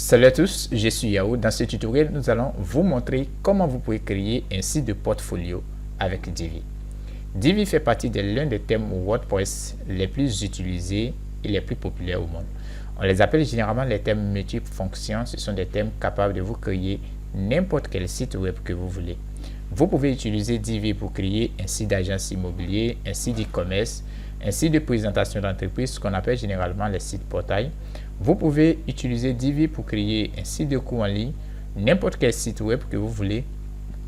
Salut à tous, je suis Yao. Dans ce tutoriel, nous allons vous montrer comment vous pouvez créer un site de portfolio avec Divi. Divi fait partie de l'un des thèmes WordPress les plus utilisés et les plus populaires au monde. On les appelle généralement les thèmes multifonctions. Ce sont des thèmes capables de vous créer n'importe quel site web que vous voulez. Vous pouvez utiliser Divi pour créer un site d'agence immobilier, un site e-commerce, un site de présentation d'entreprise, ce qu'on appelle généralement les sites portail. Vous pouvez utiliser Divi pour créer un site de cours en ligne, n'importe quel site web que vous voulez.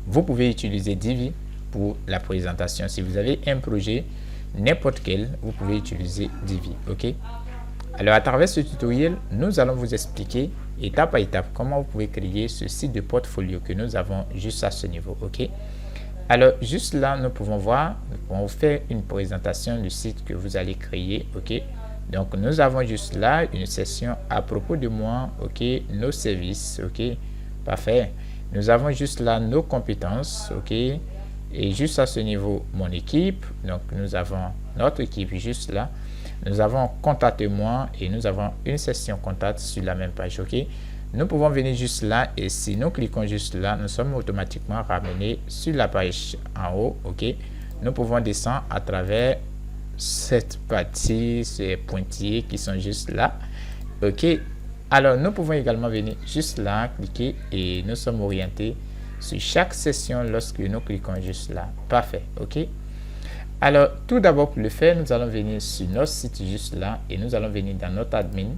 Vous pouvez utiliser Divi pour la présentation. Si vous avez un projet, n'importe quel, vous pouvez utiliser Divi. Ok. Alors, à travers ce tutoriel, nous allons vous expliquer étape à étape comment vous pouvez créer ce site de portfolio que nous avons juste à ce niveau. Ok. Alors, juste là, nous pouvons voir, nous pouvons faire une présentation du site que vous allez créer. Ok. Donc, nous avons juste là une section à propos de moi, ok, nos services, ok, parfait. Nous avons juste là nos compétences, ok, et juste à ce niveau, mon équipe. Donc, nous avons notre équipe juste là. Nous avons contactez-moi et nous avons une section contact sur la même page, ok. Nous pouvons venir juste là et si nous cliquons juste là, nous sommes automatiquement ramenés sur la page en haut, ok. Nous pouvons descendre à travers cette partie, ces pointillés qui sont juste là, ok. Alors nous pouvons également venir juste là, cliquer et nous sommes orientés sur chaque session lorsque nous cliquons juste là, parfait, ok. Alors tout d'abord pour le faire, nous allons venir sur notre site juste là et nous allons venir dans notre admin.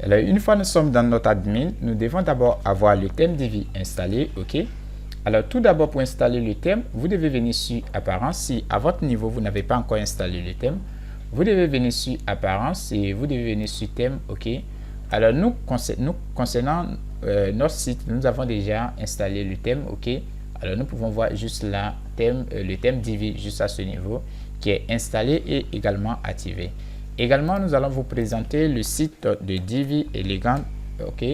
Alors une fois nous sommes dans notre admin, nous devons d'abord avoir le thème Divi installé, ok. Alors tout d'abord pour installer le thème, vous devez venir sur apparence. Si à votre niveau vous n'avez pas encore installé le thème, vous devez venir sur apparence et vous devez venir sur thème, ok. Alors nous concernant notre site, nous avons déjà installé le thème, ok. Alors nous pouvons voir juste là le thème Divi juste à ce niveau qui est installé et également activé. Également nous allons vous présenter le site de Divi Elegant, ok.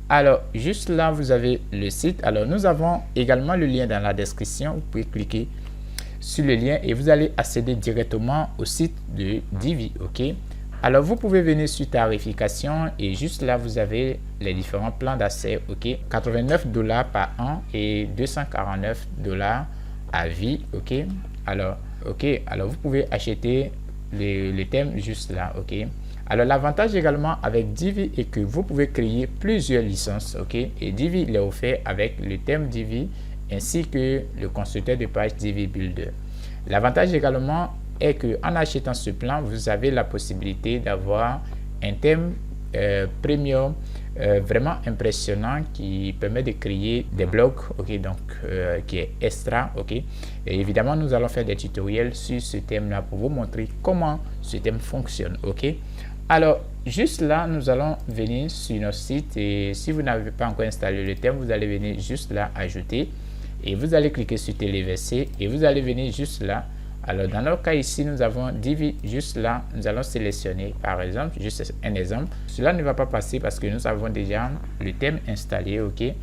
Alors, juste là, vous avez le site. Alors, nous avons également le lien dans la description. Vous pouvez cliquer sur le lien et vous allez accéder directement au site de Divi, ok. Alors, vous pouvez venir sur tarification et juste là, vous avez les différents plans d'accès, ok. 89 $ par an et 249 $ à vie, ok. Alors, vous pouvez acheter le thème juste là, ok. Alors l'avantage également avec Divi est que vous pouvez créer plusieurs licences, ok. Et Divi il est offert avec le thème Divi ainsi que le constructeur de page Divi Builder. L'avantage également est que en achetant ce plan, vous avez la possibilité d'avoir un thème premium vraiment impressionnant qui permet de créer des blogs, ok, donc qui est extra, ok. Et évidemment nous allons faire des tutoriels sur ce thème là pour vous montrer comment ce thème fonctionne, ok. Alors juste là nous allons venir sur notre site et si vous n'avez pas encore installé le thème, vous allez venir juste là ajouter et vous allez cliquer sur téléverser et vous allez venir juste là. Alors dans notre cas ici nous avons Divi juste là, nous allons sélectionner par exemple juste un exemple. Cela ne va pas passer parce que nous avons déjà le thème installé, ok.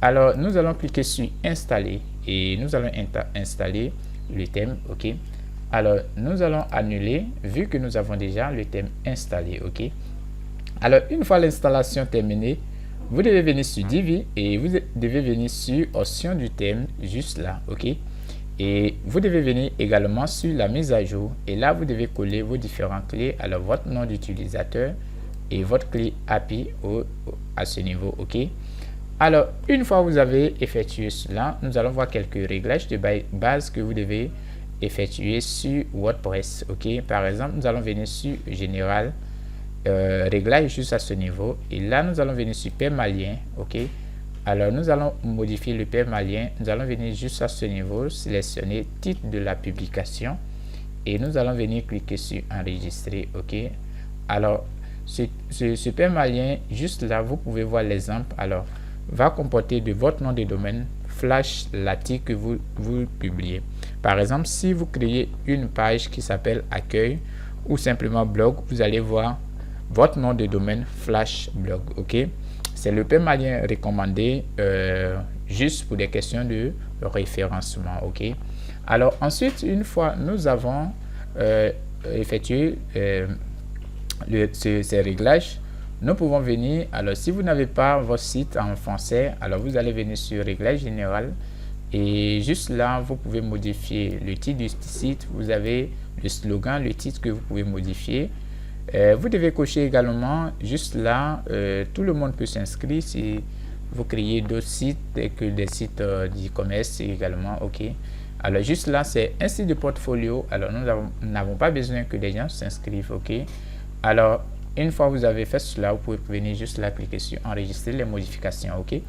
Alors nous allons cliquer sur installer et nous allons installer le thème, ok. Alors nous allons annuler vu que nous avons déjà le thème installé, ok. Alors une fois l'installation terminée, vous devez venir sur Divi et vous devez venir sur option du thème juste là, ok. Et vous devez venir également sur la mise à jour et là vous devez coller vos différentes clés, alors votre nom d'utilisateur et votre clé API à ce niveau, ok. Alors une fois vous avez effectué cela, nous allons voir quelques réglages de base que vous devez effectuer sur WordPress, ok. Par exemple nous allons venir sur général, réglage juste à ce niveau et là nous allons venir sur permalien, ok. Alors nous allons modifier le permalien, nous allons venir juste à ce niveau, sélectionner titre de la publication et nous allons venir cliquer sur enregistrer, ok. Alors ce permalien juste là vous pouvez voir l'exemple, alors va comporter de votre nom de domaine / l'article que vous publiez. Par exemple si vous créez une page qui s'appelle accueil ou simplement blog, vous allez voir votre nom de domaine / blog, ok. C'est le permalien recommandé juste pour des questions de référencement, ok. Alors ensuite une fois nous avons effectué ces réglages, nous pouvons venir, alors si vous n'avez pas votre site en français, alors vous allez venir sur Réglages général et juste là, vous pouvez modifier le titre du site, vous avez le slogan, le titre que vous pouvez modifier. Vous devez cocher également, juste là, tout le monde peut s'inscrire si vous créez d'autres sites que des sites d'e-commerce également, ok. Alors juste là, c'est un site de portfolio, alors nous n'avons pas besoin que les gens s'inscrivent, ok. Alors, une fois que vous avez fait cela, vous pouvez venir juste là, cliquer sur enregistrer les modifications, ok.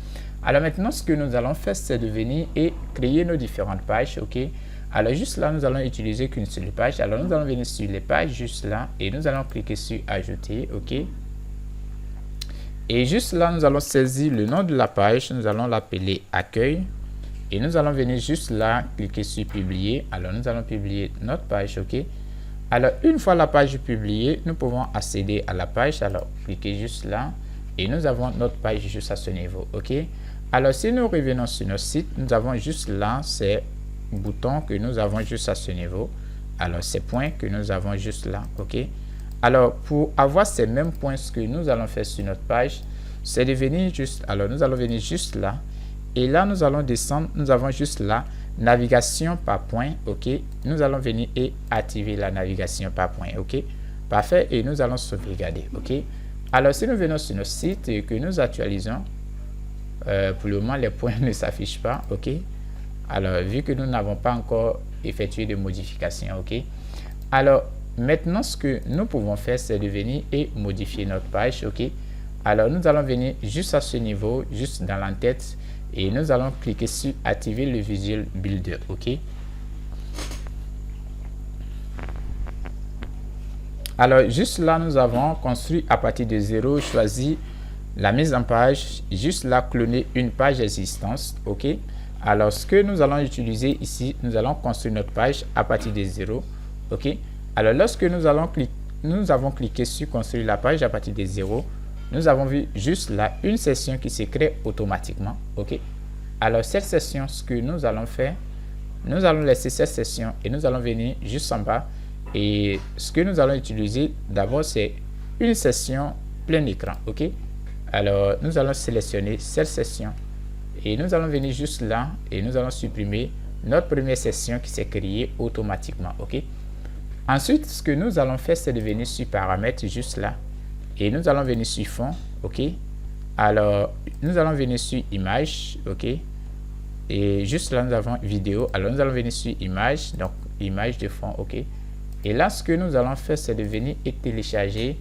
Alors maintenant, ce que nous allons faire, c'est de venir et créer nos différentes pages, ok. Alors juste là, nous allons utiliser qu'une seule page. Alors nous allons venir sur les pages juste là et nous allons cliquer sur ajouter, ok. Et juste là, nous allons saisir le nom de la page, nous allons l'appeler accueil et nous allons venir juste là, cliquer sur publier. Alors nous allons publier notre page, ok. Alors une fois la page publiée, nous pouvons accéder à la page. Alors cliquez juste là et nous avons notre page juste à ce niveau, ok. Alors si nous revenons sur notre site, nous avons juste là ces boutons que nous avons juste à ce niveau. Alors ces points que nous avons juste là, ok. Alors pour avoir ces mêmes points, ce que nous allons faire sur notre page, c'est de venir juste, alors nous allons venir juste là et là nous allons descendre, nous avons juste là navigation par point, ok. Nous allons venir et activer la navigation par point, ok. Parfait, et nous allons sauvegarder, ok. Alors si nous venons sur notre site et que nous actualisons, pour le moment les points ne s'affichent pas, ok. Alors vu que nous n'avons pas encore effectué de modifications, ok. Alors maintenant ce que nous pouvons faire, c'est de venir et modifier notre page, ok. Alors nous allons venir juste à ce niveau, juste dans l'entête, et nous allons cliquer sur activer le Visual Builder, ok. Alors juste là, nous avons construit à partir de 0, choisi la mise en page, juste là cloner une page existante, ok. Alors ce que nous allons utiliser ici, nous allons construire notre page à partir de 0, ok. Alors lorsque nous avons cliqué sur construire la page à partir de 0, nous avons vu juste là une session qui se crée automatiquement, ok. Alors cette session, ce que nous allons faire, nous allons laisser cette session et nous allons venir juste en bas et ce que nous allons utiliser d'abord, c'est une session plein écran, ok. Alors nous allons sélectionner cette session et nous allons venir juste là et nous allons supprimer notre première session qui s'est créée automatiquement, ok. Ensuite, ce que nous allons faire, c'est de venir sur paramètres juste là et nous allons venir sur fond, ok. Alors nous allons venir sur image, ok, et juste là nous avons vidéo. Alors nous allons venir sur image, donc image de fond, ok. Et là ce que nous allons faire, c'est de venir et télécharger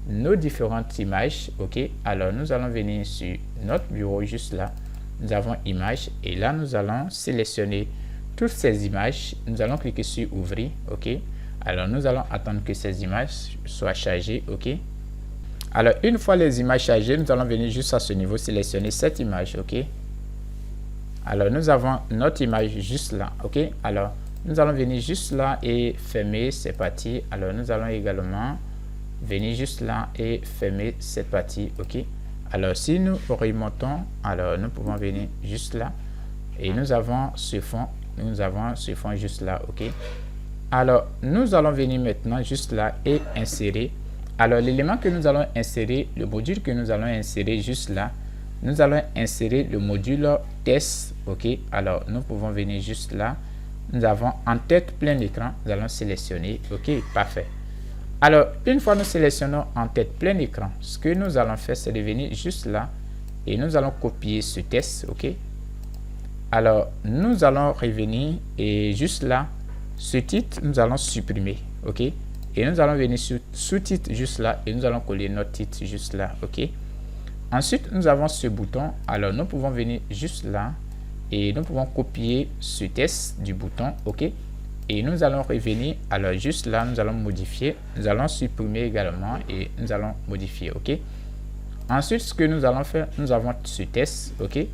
nos différentes images, ok. Alors nous allons venir sur notre bureau juste là, nous avons image et là nous allons sélectionner toutes ces images, nous allons cliquer sur ouvrir, ok. Alors nous allons attendre que ces images soient chargées, ok. Alors une fois les images chargées, nous allons venir juste à ce niveau sélectionner cette image, ok. Alors nous avons notre image juste là, ok. Alors nous allons venir juste là et fermer cette partie. Alors nous allons également venir juste là et fermer cette partie, ok. Alors si nous remontons, alors nous pouvons venir juste là et nous avons ce fond juste là, ok. Alors nous allons venir maintenant juste là et insérer. Alors l'élément que nous allons insérer, le module que nous allons insérer juste là, nous allons insérer le module test, ok. Alors nous pouvons venir juste là, nous avons en tête plein écran, nous allons sélectionner, ok, parfait. Alors une fois nous sélectionnons en tête plein écran, ce que nous allons faire, c'est de venir juste là et nous allons copier ce test, ok. Alors nous allons revenir et juste là, ce titre nous allons supprimer, ok. Et nous allons venir sur sous-titre juste là et nous allons coller notre titre juste là, ok. Ensuite nous avons ce bouton, alors nous pouvons venir juste là et nous pouvons copier ce test du bouton, ok. Et nous allons revenir, alors juste là nous allons modifier, nous allons supprimer également et nous allons modifier, ok. Ensuite ce que nous allons faire, nous avons ce test, ok.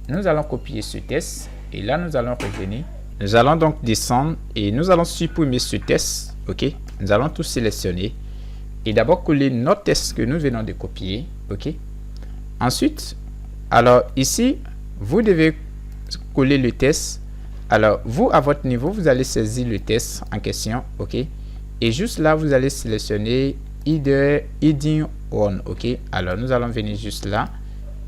Nous allons copier ce test et là nous allons revenir, nous allons donc descendre et nous allons supprimer ce test, ok. Nous allons tout sélectionner et d'abord coller notre test que nous venons de copier, ok. Ensuite, alors ici vous devez coller le test. Alors vous à votre niveau, vous allez saisir le test en question, ok. Et juste là vous allez sélectionner Hidden on, ok. Alors nous allons venir juste là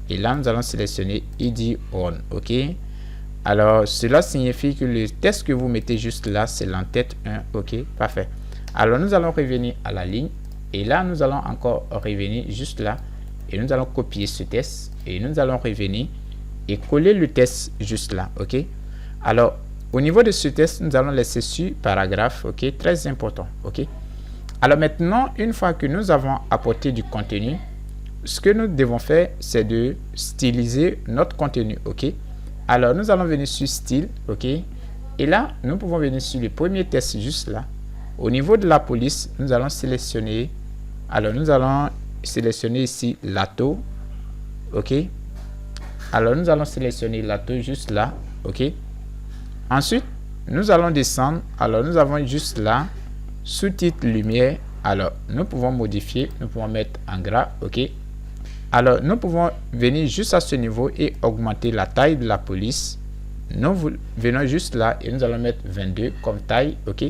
et là nous allons sélectionner id on, ok. Alors cela signifie que le texte que vous mettez juste là c'est l'entête 1, ok, parfait. Alors nous allons revenir à la ligne et là nous allons encore revenir juste là et nous allons copier ce texte et nous allons revenir et coller le texte juste là, ok. Alors au niveau de ce texte nous allons laisser sur paragraphe, ok, très important, ok. Alors maintenant, une fois que nous avons apporté du contenu, ce que nous devons faire, c'est de styliser notre contenu, ok. Alors, nous allons venir sur style, ok. Et là, nous pouvons venir sur le premier texte juste là. Au niveau de la police, nous allons sélectionner, alors nous allons sélectionner ici l'ATO, ok. Alors, nous allons sélectionner l'ATO juste là, ok. Ensuite, nous allons descendre, alors nous avons juste là, sous-titre lumière, alors nous pouvons modifier, nous pouvons mettre en gras, ok. Alors nous pouvons venir juste à ce niveau et augmenter la taille de la police. Nous venons juste là et nous allons mettre 22 comme taille, ok.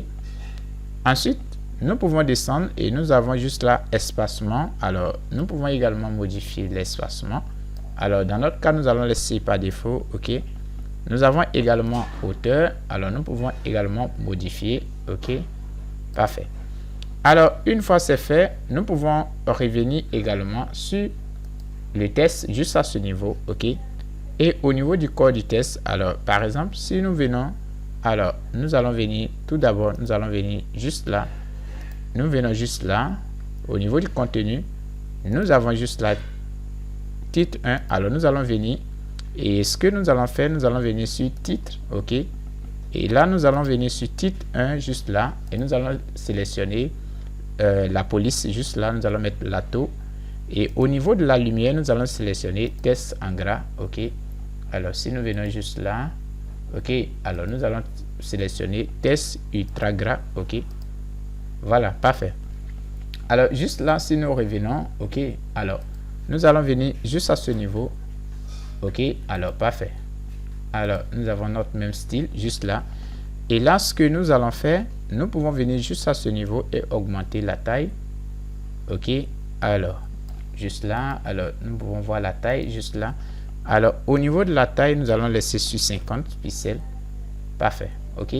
Ensuite nous pouvons descendre et nous avons juste là espacement. Alors nous pouvons également modifier l'espacement. Alors dans notre cas nous allons laisser par défaut, ok. Nous avons également hauteur, alors nous pouvons également modifier, ok. Parfait. Alors, une fois c'est fait, nous pouvons revenir également sur le test juste à ce niveau, ok. Et au niveau du corps du test, alors par exemple, si nous venons, alors nous allons venir, tout d'abord, nous allons venir juste là. Nous venons juste là. Au niveau du contenu, nous avons juste là, titre 1. Alors, nous allons venir. Et ce que nous allons faire, nous allons venir sur titre, ok. Et là, nous allons venir sur titre 1, juste là. Et nous allons sélectionner la police, juste là. Nous allons mettre l'ATO. Et au niveau de la lumière, nous allons sélectionner test en gras, ok. Alors, si nous venons juste là, ok. Alors, nous allons sélectionner test ultra gras, ok. Voilà, parfait. Alors, juste là, si nous revenons, ok. Alors, nous allons venir juste à ce niveau, ok. Alors, parfait. Alors, nous avons notre même style, juste là. Et là, ce que nous allons faire, nous pouvons venir juste à ce niveau et augmenter la taille. Ok. Alors, juste là. Alors, nous pouvons voir la taille, juste là. Alors, au niveau de la taille, nous allons laisser sur 50 pixels. Parfait. Ok.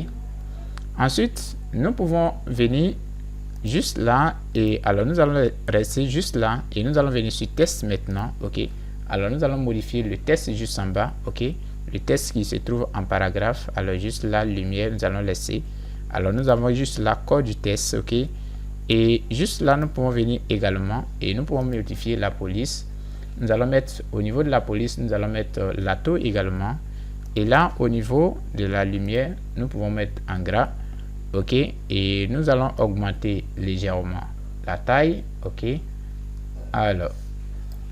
Ensuite, nous pouvons venir juste là. Et alors, nous allons rester juste là. Et nous allons venir sur test maintenant. Ok. Alors, nous allons modifier le test juste en bas. Ok. Le test qui se trouve en paragraphe. Alors, juste là, lumière, nous allons laisser. Alors, nous avons juste là, corps du test. Ok. Et juste là, nous pouvons venir également. Et nous pouvons modifier la police. Nous allons mettre, au niveau de la police, nous allons mettre l'ATO également. Et là, au niveau de la lumière, nous pouvons mettre en gras. Ok. Et nous allons augmenter légèrement la taille. Ok. Alors,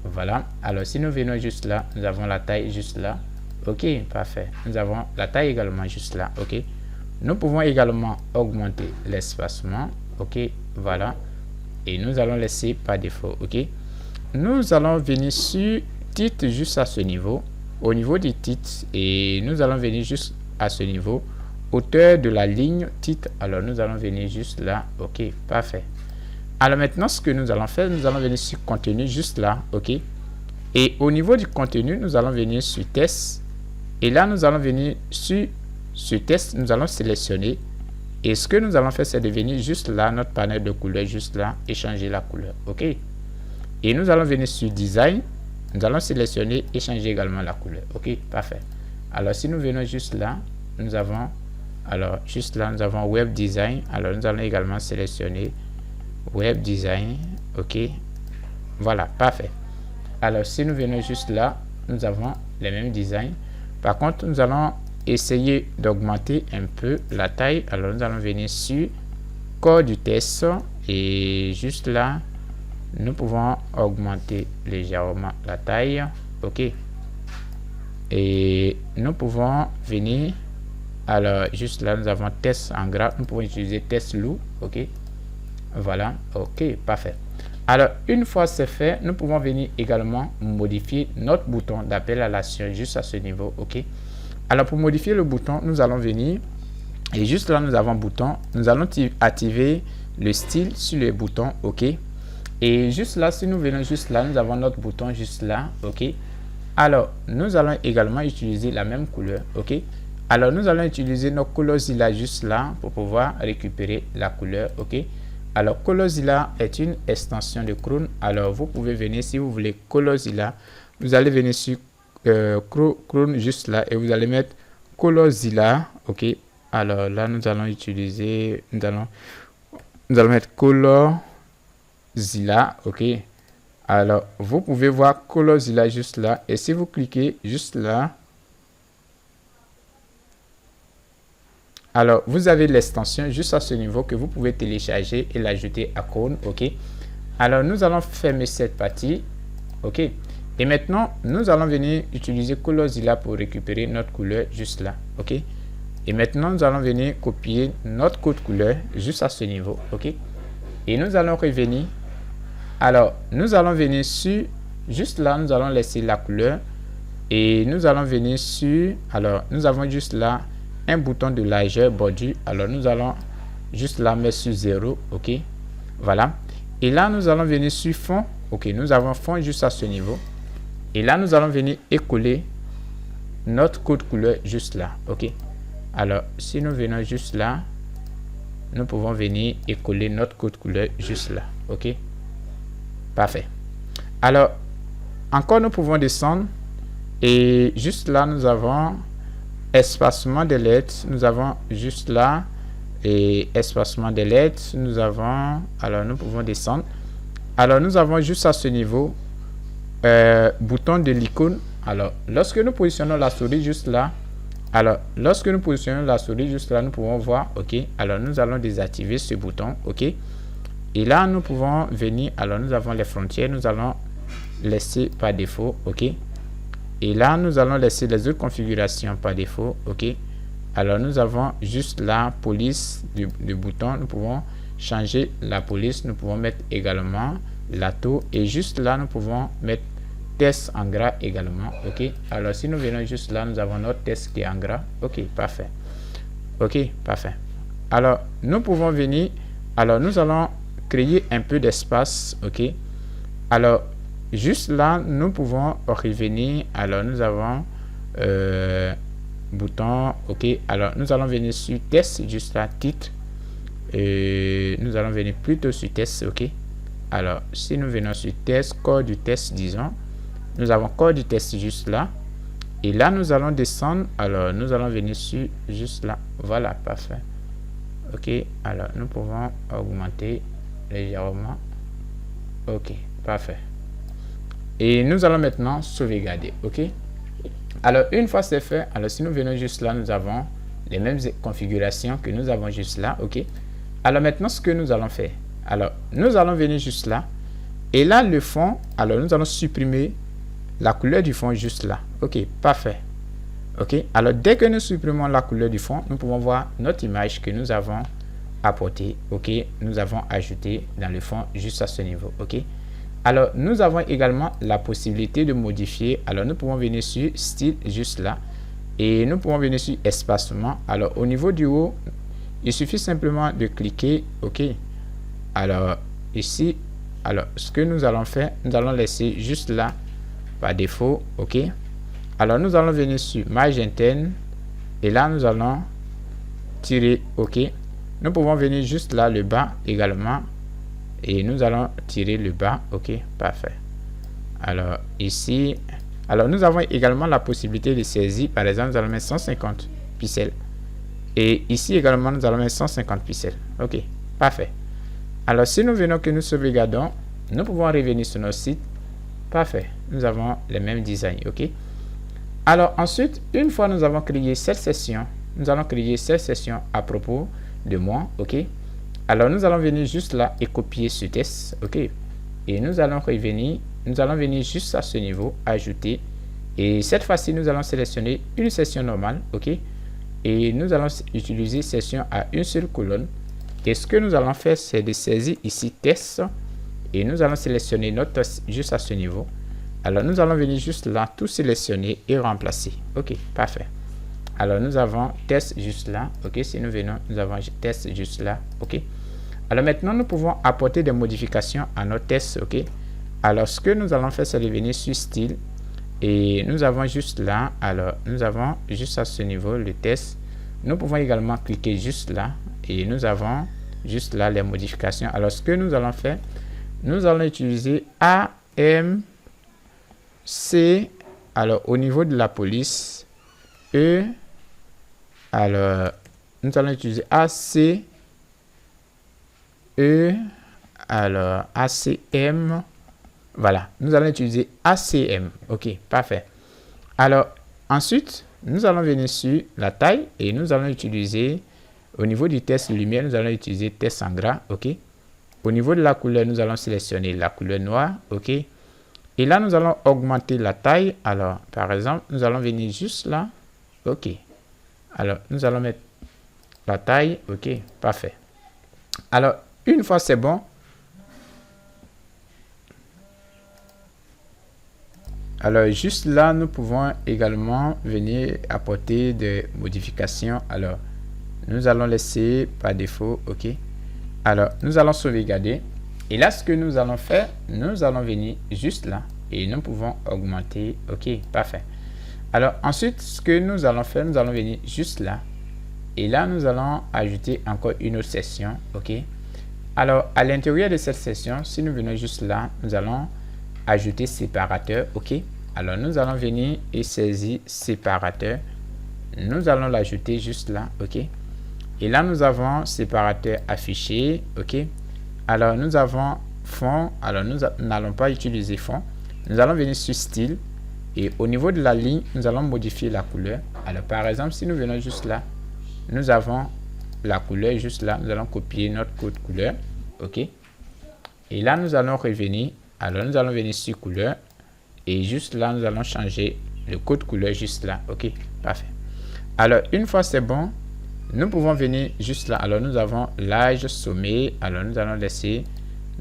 voilà. Alors, si nous venons juste là, nous avons la taille juste là. Ok, parfait. Nous avons la taille également juste là. Ok. Nous pouvons également augmenter l'espacement. Ok, voilà. Et nous allons laisser par défaut. Ok. Nous allons venir sur titre juste à ce niveau. Au niveau du titre. Et nous allons venir juste à ce niveau. Hauteur de la ligne titre. Alors, nous allons venir juste là. Ok, parfait. Alors maintenant, ce que nous allons faire, nous allons venir sur contenu juste là. Ok. Et au niveau du contenu, nous allons venir sur test. Et là, nous allons venir sur ce test, nous allons sélectionner. Et ce que nous allons faire, c'est de venir juste là, notre panel de couleurs, juste là, et changer la couleur. OK. Et nous allons venir sur design. Nous allons sélectionner et changer également la couleur. OK, parfait. Alors, si nous venons juste là, nous avons, alors, juste là, nous avons web design. Alors, nous allons également sélectionner web design. OK. Voilà, parfait. Alors, si nous venons juste là, nous avons les mêmes designs. Par contre, nous allons essayer d'augmenter un peu la taille. Alors, nous allons venir sur corps du test et juste là, nous pouvons augmenter légèrement la taille. OK. Et nous pouvons venir, alors juste là, nous avons test en gras. Nous pouvons utiliser test lourd. OK. Voilà. OK, parfait. Alors, une fois c'est fait, nous pouvons venir également modifier notre bouton d'appel à l'action juste à ce niveau. OK. Alors, pour modifier le bouton, nous allons venir et juste là, nous avons bouton. Nous allons activer le style sur le bouton. OK. Et juste là, si nous venons juste là, nous avons notre bouton juste là, ok. Alors, nous allons également utiliser la même couleur, ok. Alors, nous allons utiliser nos Colorzilla juste là pour pouvoir récupérer la couleur, ok. Alors, Colorzilla est une extension de Chrome. Alors, vous pouvez venir, si vous voulez Colorzilla, vous allez venir sur Chrome juste là et vous allez mettre Colorzilla, ok. Alors là, nous allons utiliser, nous allons mettre Colorzilla, ok. Alors, vous pouvez voir Colorzilla juste là et si vous cliquez juste là, alors vous avez l'extension juste à ce niveau que vous pouvez télécharger et l'ajouter à Chrome, ok. Alors, nous allons fermer cette partie, ok. Et maintenant, nous allons venir utiliser Colorzilla pour récupérer notre couleur juste là, ok. Et maintenant, nous allons venir copier notre code couleur juste à ce niveau, ok. Et nous allons revenir. Alors, nous allons venir sur, juste là, nous allons laisser la couleur. Et nous allons venir sur, alors, nous avons juste là un bouton de largeur bordure. Alors, nous allons juste là mettre sur 0, ok. Voilà. Et là, nous allons venir sur fond, ok. Nous avons fond juste à ce niveau. Et là, nous allons venir écoller notre code couleur juste là, ok. Alors, si nous venons juste là, nous pouvons venir écoller notre code couleur juste là, ok. Parfait. Alors, encore nous pouvons descendre et juste là, nous avons espacement des lettres. Nous avons juste là et espacement des lettres. Nous avons, alors nous pouvons descendre. Alors, nous avons juste à ce niveau bouton de l'icône. Alors, lorsque nous positionnons la souris juste là, alors lorsque nous positionnons la souris juste là, nous pouvons voir, ok. Alors, nous allons désactiver ce bouton, ok. Et là, nous pouvons venir, alors nous avons les frontières, nous allons laisser par défaut, ok. Et là, nous allons laisser les autres configurations par défaut, ok. Alors, nous avons juste la police du bouton, nous pouvons changer la police, nous pouvons mettre également la taux et juste là, nous pouvons mettre test en gras également, ok. Alors, si nous venons juste là, nous avons notre test qui est en gras, ok, parfait. Ok, parfait. Alors, nous pouvons venir, alors nous allons créer un peu d'espace, ok. Alors, juste là, nous pouvons revenir. Alors, nous avons bouton, ok. Alors, nous allons venir sur test, juste là, titre. Et nous allons venir plutôt sur test, ok. Alors, si nous venons sur test, corps du test, disons, nous avons corps du test juste là. Et là, nous allons descendre. Alors, nous allons venir sur juste là. Voilà, parfait. Ok, alors, nous pouvons augmenter légèrement. Ok, parfait. Et nous allons maintenant sauvegarder, ok. Alors, une fois c'est fait, alors si nous venons juste là, nous avons les mêmes configurations que nous avons juste là, ok. Alors maintenant, ce que nous allons faire, alors nous allons venir juste là, et là le fond, alors nous allons supprimer la couleur du fond juste là, ok, parfait. Ok, alors dès que nous supprimons la couleur du fond, nous pouvons voir notre image que nous avons apportée, ok, nous avons ajouté dans le fond juste à ce niveau, ok. Alors, nous avons également la possibilité de modifier. Alors, nous pouvons venir sur style juste là. Et nous pouvons venir sur espacement. Alors, au niveau du haut, il suffit simplement de cliquer. OK. Alors, ici, alors, ce que nous allons faire, nous allons laisser juste là par défaut. OK. Alors, nous allons venir sur marge interne. Et là, nous allons tirer. OK. Nous pouvons venir juste là, le bas également. Et nous allons tirer le bas, ok, parfait. Alors ici, alors nous avons également la possibilité de saisir, par exemple, nous allons mettre 150 pixels. Et ici également, nous allons mettre 150 pixels, ok, parfait. Alors si nous venons que nous sauvegardons, nous pouvons revenir sur notre site, parfait. Nous avons les mêmes designs, ok. Alors ensuite, une fois nous avons créé cette session, nous allons créer cette session à propos de moi, ok. Alors, nous allons venir juste là et copier ce test, ok. Et nous allons revenir, nous allons venir juste à ce niveau, ajouter. Et cette fois-ci, nous allons sélectionner une session normale, ok. Et nous allons utiliser session à une seule colonne. Et ce que nous allons faire, c'est de saisir ici test. Et nous allons sélectionner notre test juste à ce niveau. Alors, nous allons venir juste là, tout sélectionner et remplacer. Ok, parfait. Alors, nous avons test juste là. Ok, si nous venons, nous avons test juste là. Ok. Alors maintenant, nous pouvons apporter des modifications à notre test, ok. Alors, ce que nous allons faire, c'est de venir sur style et nous avons juste là, alors nous avons juste à ce niveau le test. Nous pouvons également cliquer juste là et nous avons juste là les modifications. Alors, ce que nous allons faire, nous allons utiliser AMC, alors au niveau de la police, E, alors nous allons utiliser AC, E, alors ACM, voilà, nous allons utiliser ACM, ok, parfait. Alors, ensuite, nous allons venir sur la taille et nous allons utiliser, au niveau du test lumière, nous allons utiliser test en gras, ok. Au niveau de la couleur, nous allons sélectionner la couleur noire, ok. Et là, nous allons augmenter la taille. Alors, par exemple, nous allons venir juste là, ok. Alors, nous allons mettre la taille, ok, parfait. Alors, une fois c'est bon, alors juste là, nous pouvons également venir apporter des modifications. Alors, nous allons laisser par défaut, ok. Alors, nous allons sauvegarder. Et là, ce que nous allons faire, nous allons venir juste là et nous pouvons augmenter, ok, parfait. Alors, ensuite, ce que nous allons faire, nous allons venir juste là. Et là, nous allons ajouter encore une autre section, ok. Alors, à l'intérieur de cette section, si nous venons juste là, nous allons ajouter séparateur, ok. Alors, nous allons venir et saisir séparateur. Nous allons l'ajouter juste là, ok. Et là, nous avons séparateur affiché, ok. Alors, nous avons fond. Alors, nous n'allons pas utiliser fond. Nous allons venir sur style. Et au niveau de la ligne, nous allons modifier la couleur. Alors, par exemple, si nous venons juste là, nous avons la couleur juste là. Nous allons copier notre code couleur, ok. Et là, nous allons revenir. Alors, nous allons venir sur couleur. Et juste là, nous allons changer le code couleur juste là. Ok, parfait. Alors, une fois c'est bon, nous pouvons venir juste là. Alors, nous avons l'âge sommet. Alors, nous allons laisser.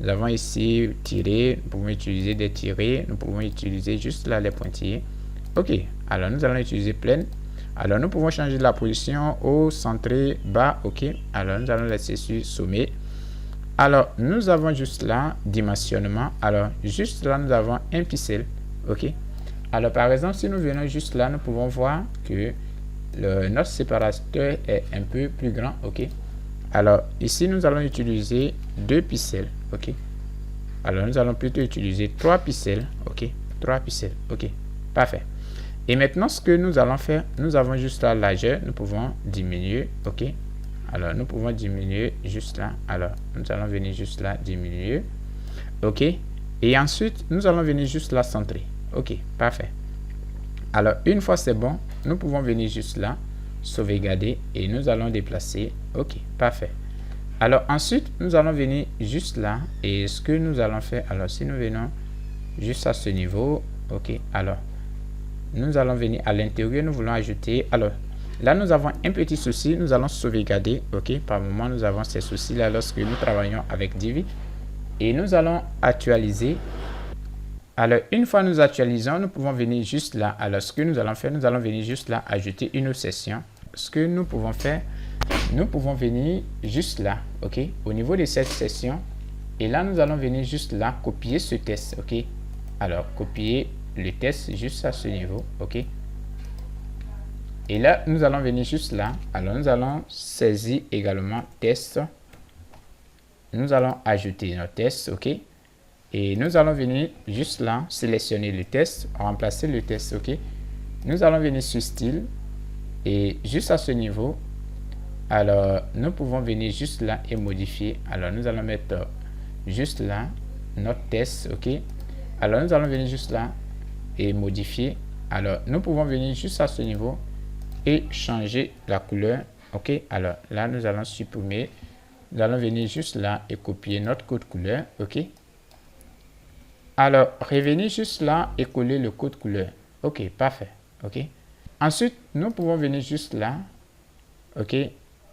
Nous avons ici tiré. Nous pouvons utiliser des tirés. Nous pouvons utiliser juste là les pointillés. Ok, alors nous allons utiliser pleine. Alors, nous pouvons changer la position au centré bas. Ok, alors nous allons laisser sur sommet. Alors, nous avons juste là dimensionnement. Alors, juste là, nous avons un pixel. Ok. Alors, par exemple, si nous venons juste là, nous pouvons voir que notre séparateur est un peu plus grand. Ok. Alors, ici, nous allons utiliser 2 pixels. Ok. Alors, nous allons plutôt utiliser 3 pixels. Ok. 3 pixels. Ok. Parfait. Et maintenant, ce que nous allons faire, nous avons juste la largeur. Nous pouvons diminuer. Ok. Alors, nous pouvons diminuer juste là. Alors, nous allons venir juste là, diminuer. Ok. Et ensuite, nous allons venir juste là, centrer. Ok, parfait. Alors, une fois c'est bon, nous pouvons venir juste là, sauvegarder et nous allons déplacer. Ok, parfait. Alors, ensuite, nous allons venir juste là. Et ce que nous allons faire, alors, si nous venons juste à ce niveau, ok, alors, nous allons venir à l'intérieur, nous voulons ajouter, alors, là, nous avons un petit souci, nous allons sauvegarder, ok, par moment, nous avons ces soucis-là lorsque nous travaillons avec Divi. Et nous allons actualiser. Alors, une fois nous actualisons, nous pouvons venir juste là. Alors, ce que nous allons faire, nous allons venir juste là, ajouter une autre session. Ce que nous pouvons faire, nous pouvons venir juste là, ok, au niveau de cette session. Et là, nous allons venir juste là, copier ce test, ok. Alors, copier le test juste à ce niveau, ok. Et là, nous allons venir juste là. Alors, nous allons saisir également test. Nous allons ajouter notre test, ok. Et nous allons venir juste là, sélectionner le test, remplacer le test, ok. Nous allons venir sur style et juste à ce niveau, alors nous pouvons venir juste là et modifier. Alors nous allons mettre juste là notre test, ok. Alors nous allons venir juste là et modifier. Alors nous pouvons venir juste à ce niveau et changer la couleur, ok. Alors là nous allons supprimer. Nous allons venir juste là et copier notre code couleur, ok. Alors, revenir juste là et coller le code couleur. Ok, parfait. Ok. Ensuite, nous pouvons venir juste là. Ok.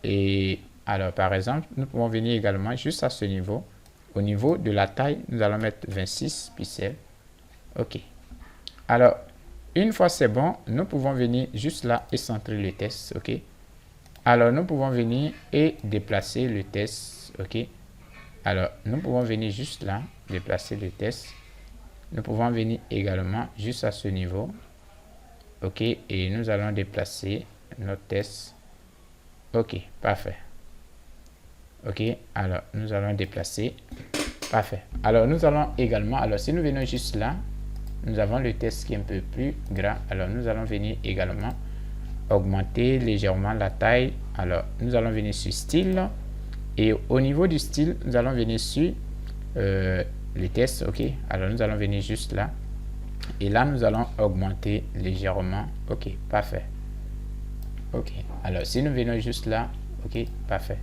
Et alors, par exemple, nous pouvons venir également juste à ce niveau. Au niveau de la taille, nous allons mettre 26 pixels. Ok. Alors, une fois c'est bon, nous pouvons venir juste là et centrer le test. Ok. Alors, nous pouvons venir et déplacer le test. Ok. Alors, nous pouvons venir juste là, déplacer le test. Nous pouvons venir également juste à ce niveau. OK, et nous allons déplacer notre test. OK, parfait. OK, alors nous allons déplacer. Parfait. Alors, nous allons également, alors si nous venons juste là, nous avons le test qui est un peu plus grand. Alors, nous allons venir également augmenter légèrement la taille. Alors, nous allons venir sur style. Et au niveau du style, nous allons venir sur les tests. OK, alors nous allons venir juste là. Et là, nous allons augmenter légèrement. OK, parfait. OK, alors si nous venons juste là, OK, parfait.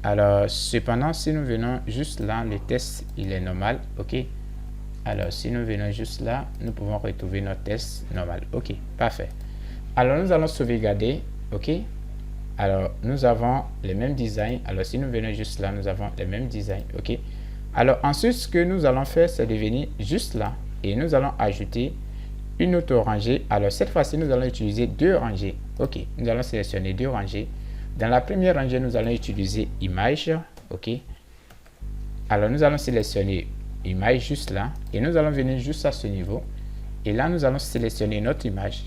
Alors, cependant, si nous venons juste là, le test, il est normal. OK, alors si nous venons juste là, nous pouvons retrouver notre test normal. OK, parfait. Alors, nous allons sauvegarder. OK, alors nous avons les mêmes designs. Alors, si nous venons juste là, nous avons les mêmes designs. OK, alors ensuite, ce que nous allons faire, c'est de venir juste là. Et nous allons ajouter une autre rangée. Alors, cette fois-ci, nous allons utiliser deux rangées. OK, nous allons sélectionner deux rangées. Dans la première rangée, nous allons utiliser image. OK, alors nous allons sélectionner image juste là. Et nous allons venir juste à ce niveau. Et là, nous allons sélectionner notre image.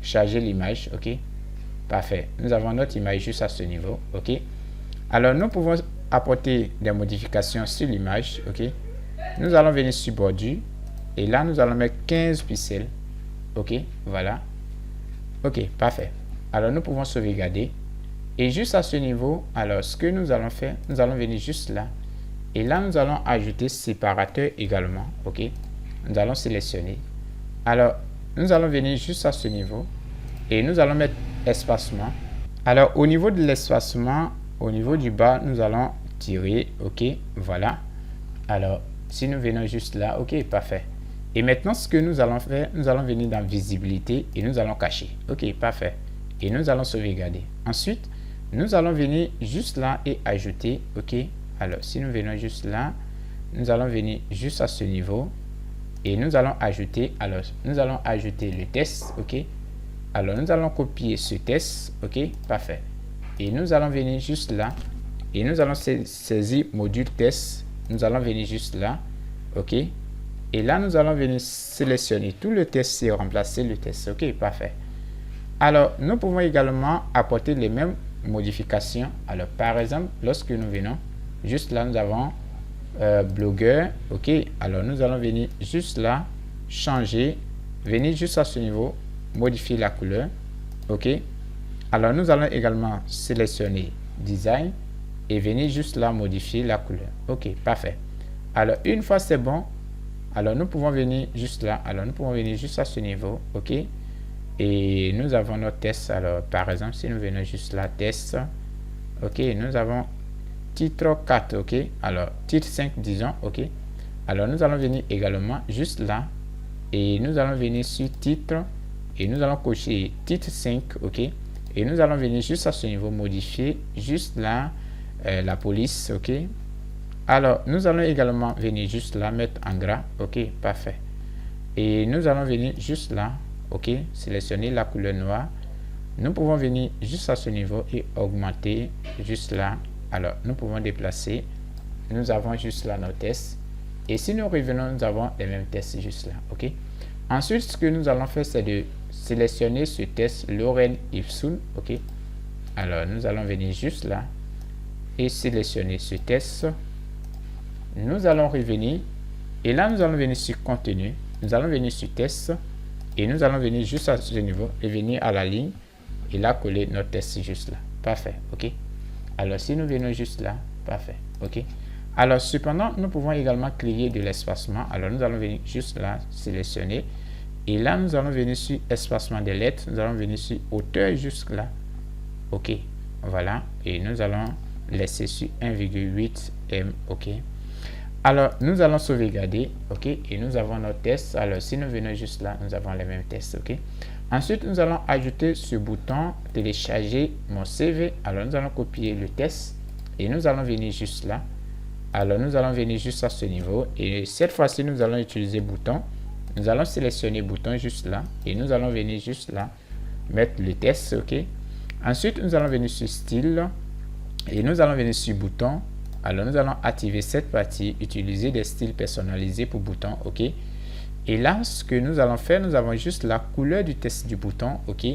Charger l'image. OK, parfait. Nous avons notre image juste à ce niveau. OK, alors nous pouvons apporter des modifications sur l'image. OK, nous allons venir sur bordure. Et là, nous allons mettre 15 pixels. OK, voilà. OK, parfait. Alors, nous pouvons sauvegarder. Et juste à ce niveau, alors, ce que nous allons faire, nous allons venir juste là. Et là, nous allons ajouter séparateur également. OK, nous allons sélectionner. Alors, nous allons venir juste à ce niveau. Et nous allons mettre espacement. Alors, au niveau de l'espacement, au niveau du bas, nous allons tirer. OK, voilà. Alors, si nous venons juste là, OK, parfait. Et maintenant, ce que nous allons faire, nous allons venir dans visibilité et nous allons cacher. OK, parfait. Et nous allons sauvegarder. Ensuite, nous allons venir juste là et ajouter. OK, alors si nous venons juste là, nous allons venir juste à ce niveau et nous allons ajouter. Alors, nous allons ajouter le test. OK, alors nous allons copier ce test. OK, parfait. Et nous allons venir juste là et nous allons saisir module test. Nous allons venir juste là. OK, et là, nous allons venir sélectionner tout le test et remplacer le test. OK, parfait. Alors, nous pouvons également apporter les mêmes modifications. Alors, par exemple, lorsque nous venons, juste là, nous avons blogueur. OK, alors nous allons venir juste là, changer, venir juste à ce niveau, modifier la couleur. OK, alors nous allons également sélectionner design et venir juste là, modifier la couleur. OK, parfait. Alors, une fois c'est bon, alors nous pouvons venir juste là. Alors, nous pouvons venir juste à ce niveau. OK, et nous avons notre test. Alors, par exemple, si nous venons juste là, test. OK, nous avons titre 4. OK, alors titre 5, disons. OK, alors nous allons venir également juste là et nous allons venir sur titre et nous allons cocher titre 5. OK, et nous allons venir juste à ce niveau, modifier juste là la police. OK, alors nous allons également venir juste là, mettre en gras. OK, parfait. Et nous allons venir juste là. OK, sélectionner la couleur noire. Nous pouvons venir juste à ce niveau et augmenter juste là. Alors, nous pouvons déplacer. Nous avons juste là nos tests. Et si nous revenons, nous avons les mêmes tests juste là. OK, ensuite, ce que nous allons faire, c'est de sélectionner ce test Lorraine Ipsoon. OK, alors nous allons venir juste là et sélectionner ce test. Nous allons revenir et là nous allons venir sur contenu, nous allons venir sur test et nous allons venir juste à ce niveau et venir à la ligne et là coller notre test juste là. Parfait. OK, alors si nous venons juste là, parfait. OK, alors cependant nous pouvons également créer de l'espacement. Alors nous allons venir juste là, sélectionner et là nous allons venir sur espacement des lettres, nous allons venir sur hauteur jusque là. OK, voilà, et nous allons laisser sur 1,8 m. OK, alors nous allons sauvegarder. OK, et nous avons notre test. Alors si nous venons juste là, nous avons les mêmes tests. OK, ensuite nous allons ajouter ce bouton télécharger mon CV. Alors nous allons copier le test et nous allons venir juste là. Alors nous allons venir juste à ce niveau et cette fois-ci nous allons utiliser bouton. Nous allons sélectionner bouton juste là et nous allons venir juste là, mettre le test. OK, ensuite nous allons venir sur style et nous allons venir sur bouton. Alors, nous allons activer cette partie, utiliser des styles personnalisés pour bouton, OK. Et là, ce que nous allons faire, nous avons juste la couleur du test du bouton, OK.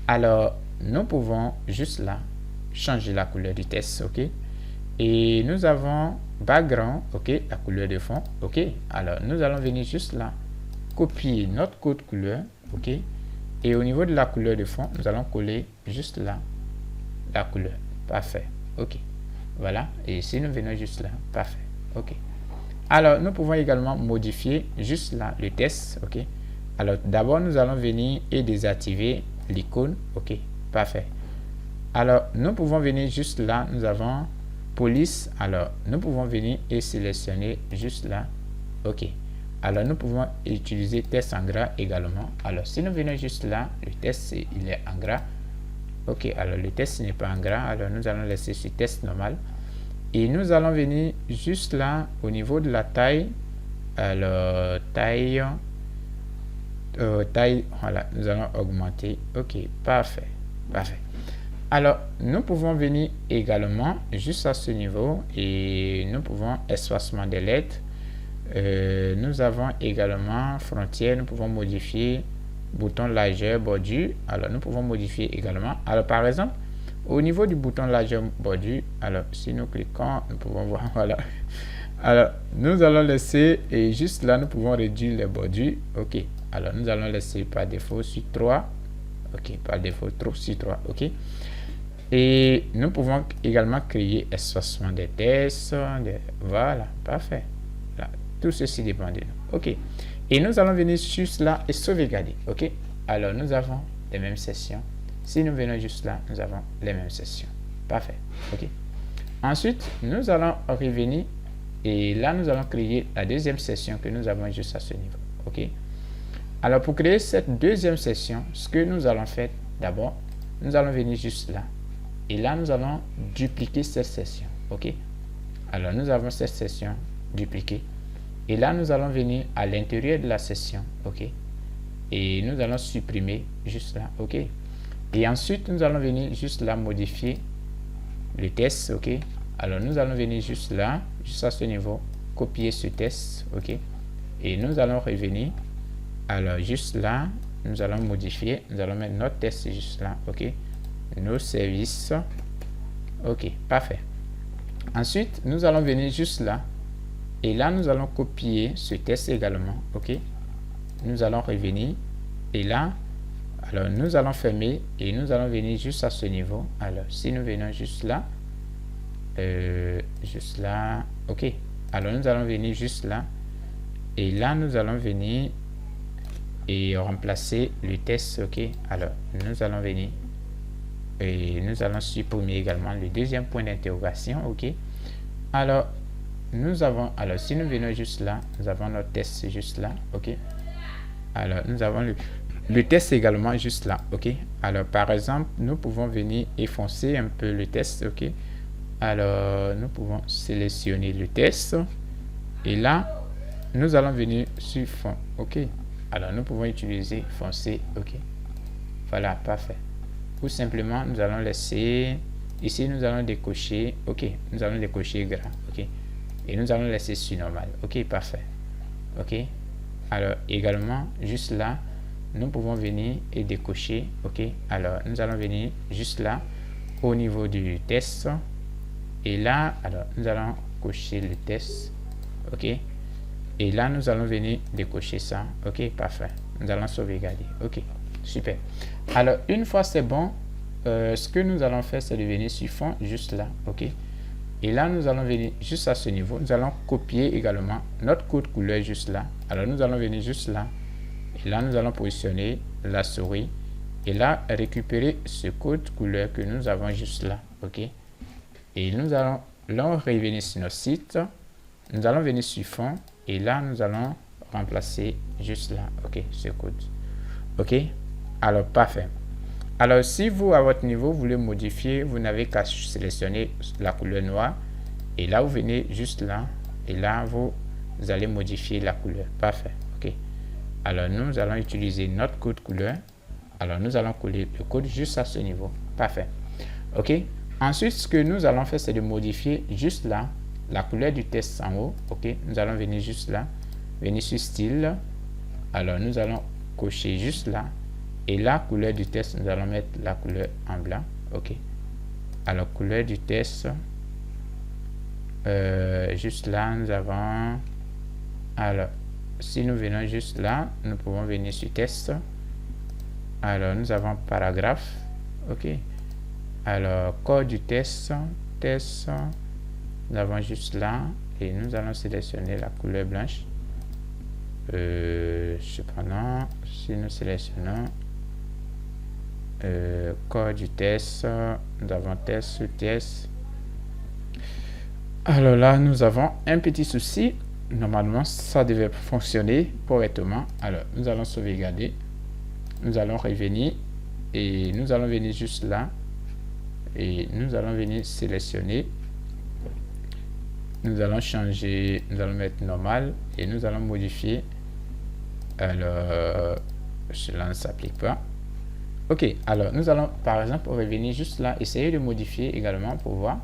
Alors, nous pouvons juste là changer la couleur du test, OK. Et nous avons background, OK, la couleur de fond, OK. Alors, nous allons venir juste là, copier notre code couleur, OK. Et au niveau de la couleur de fond, nous allons coller juste là la couleur. Parfait, OK. Voilà, et ici, nous venons juste là, parfait, OK. Alors, nous pouvons également modifier juste là le test, OK. Alors, d'abord, nous allons venir et désactiver l'icône, OK, parfait. Alors, nous pouvons venir juste là, nous avons police. Alors, nous pouvons venir et sélectionner juste là, OK. Alors, nous pouvons utiliser test en gras également. Alors, si nous venons juste là, le test, il est en gras. OK, alors le test n'est pas en gras. Alors, nous allons laisser ce test normal. Et nous allons venir juste là, au niveau de la taille. Alors, taille, voilà, nous allons augmenter. OK, parfait, parfait. Alors, nous pouvons venir également juste à ce niveau et nous pouvons espacement des lettres. Nous avons également frontière, nous pouvons modifier bouton largeur bordure. Alors, nous pouvons modifier également. Alors, par exemple, au niveau du bouton largeur bordure, alors si nous cliquons, nous pouvons voir, voilà. Alors, nous allons laisser, et juste là, nous pouvons réduire les bordures. OK. Alors, nous allons laisser par défaut sur 3. OK. Par défaut, trop sur 3. OK. Et nous pouvons également créer espacement des tests. Voilà. Parfait. Là, tout ceci dépend de nous. OK. Et nous allons venir juste là et sauvegarder. OK. Alors, nous avons les mêmes sessions. Si nous venons juste là, nous avons les mêmes sessions. Parfait. OK. Ensuite, nous allons revenir et là, nous allons créer la deuxième session que nous avons juste à ce niveau. OK. Alors, pour créer cette deuxième session, ce que nous allons faire d'abord, nous allons venir juste là. Et là, nous allons dupliquer cette session. OK. Alors, nous avons cette session dupliquée. Et là, nous allons venir à l'intérieur de la session. OK. Et nous allons supprimer juste là. OK. Et ensuite, nous allons venir juste là modifier le test. OK. Alors, nous allons venir juste là, juste à ce niveau, copier ce test. OK. Et nous allons revenir. Alors, juste là, nous allons modifier. Nous allons mettre notre test juste là. OK. Nos services. OK. Parfait. Ensuite, nous allons venir juste là. Et là, nous allons copier ce test également. OK. Nous allons revenir. Et là, alors nous allons fermer et nous allons venir juste à ce niveau. Alors, si nous venons juste là, OK. Alors, nous allons venir juste là. Et là, nous allons venir et remplacer le test. OK. Alors, nous allons venir et nous allons supprimer également le deuxième point d'interrogation. OK. Alors, alors si nous venons juste là, nous avons notre test juste là. OK. Alors, nous avons le test également juste là. OK. Alors, par exemple, nous pouvons venir effacer un peu le test. OK. Alors, nous pouvons sélectionner le test. Et là, nous allons venir sur fond. OK. Alors, nous pouvons utiliser foncé. OK. Voilà, parfait. Ou simplement, nous allons laisser... Ici, nous allons décocher. OK. Nous allons décocher gras. OK. Et nous allons laisser sur normal. OK, parfait. OK. Alors, également, juste là, nous pouvons venir et décocher. OK. Alors, nous allons venir juste là, au niveau du test. Et là, alors, nous allons cocher le test. OK. Et là, nous allons venir décocher ça. OK, parfait. Nous allons sauvegarder. OK, super. Alors, une fois c'est bon, ce que nous allons faire, c'est de venir sur fond, juste là. OK. Et là, nous allons venir juste à ce niveau. Nous allons copier également notre code couleur juste là. Alors, nous allons venir juste là. Et là, nous allons positionner la souris. Et là, récupérer ce code couleur que nous avons juste là. OK. Et nous allons là revenir sur notre site. Nous allons venir sur fond. Et là, nous allons remplacer juste là. OK, ce code. OK. Alors, parfait. Alors, si vous, à votre niveau, vous voulez modifier, vous n'avez qu'à sélectionner la couleur noire. Et là, vous venez juste là. Et là, vous allez modifier la couleur. Parfait. OK. Alors, nous allons utiliser notre code couleur. Alors, nous allons coller le code juste à ce niveau. Parfait. OK. Ensuite, ce que nous allons faire, c'est de modifier juste là la couleur du test en haut. Ok, nous allons venir juste là, venir sur style. Alors, nous allons cocher juste là. Et la couleur du test, nous allons mettre la couleur en blanc. Ok. Alors, couleur du test. Juste là, nous avons... Alors, si nous venons juste là, nous pouvons venir sur test. Alors, nous avons paragraphe. Ok. Alors, corps du test. Nous avons juste là. Et nous allons sélectionner la couleur blanche. Cependant, si nous sélectionnons corps du test, nous avons test sur test. Alors là, nous avons un petit souci. Normalement, ça devait fonctionner correctement. Alors, nous allons sauvegarder. Nous allons revenir et nous allons venir juste là. Et nous allons venir sélectionner. Nous allons changer, nous allons mettre normal et nous allons modifier. Alors, cela ne s'applique pas. Ok, alors nous allons par exemple revenir juste là, essayer de modifier également pour voir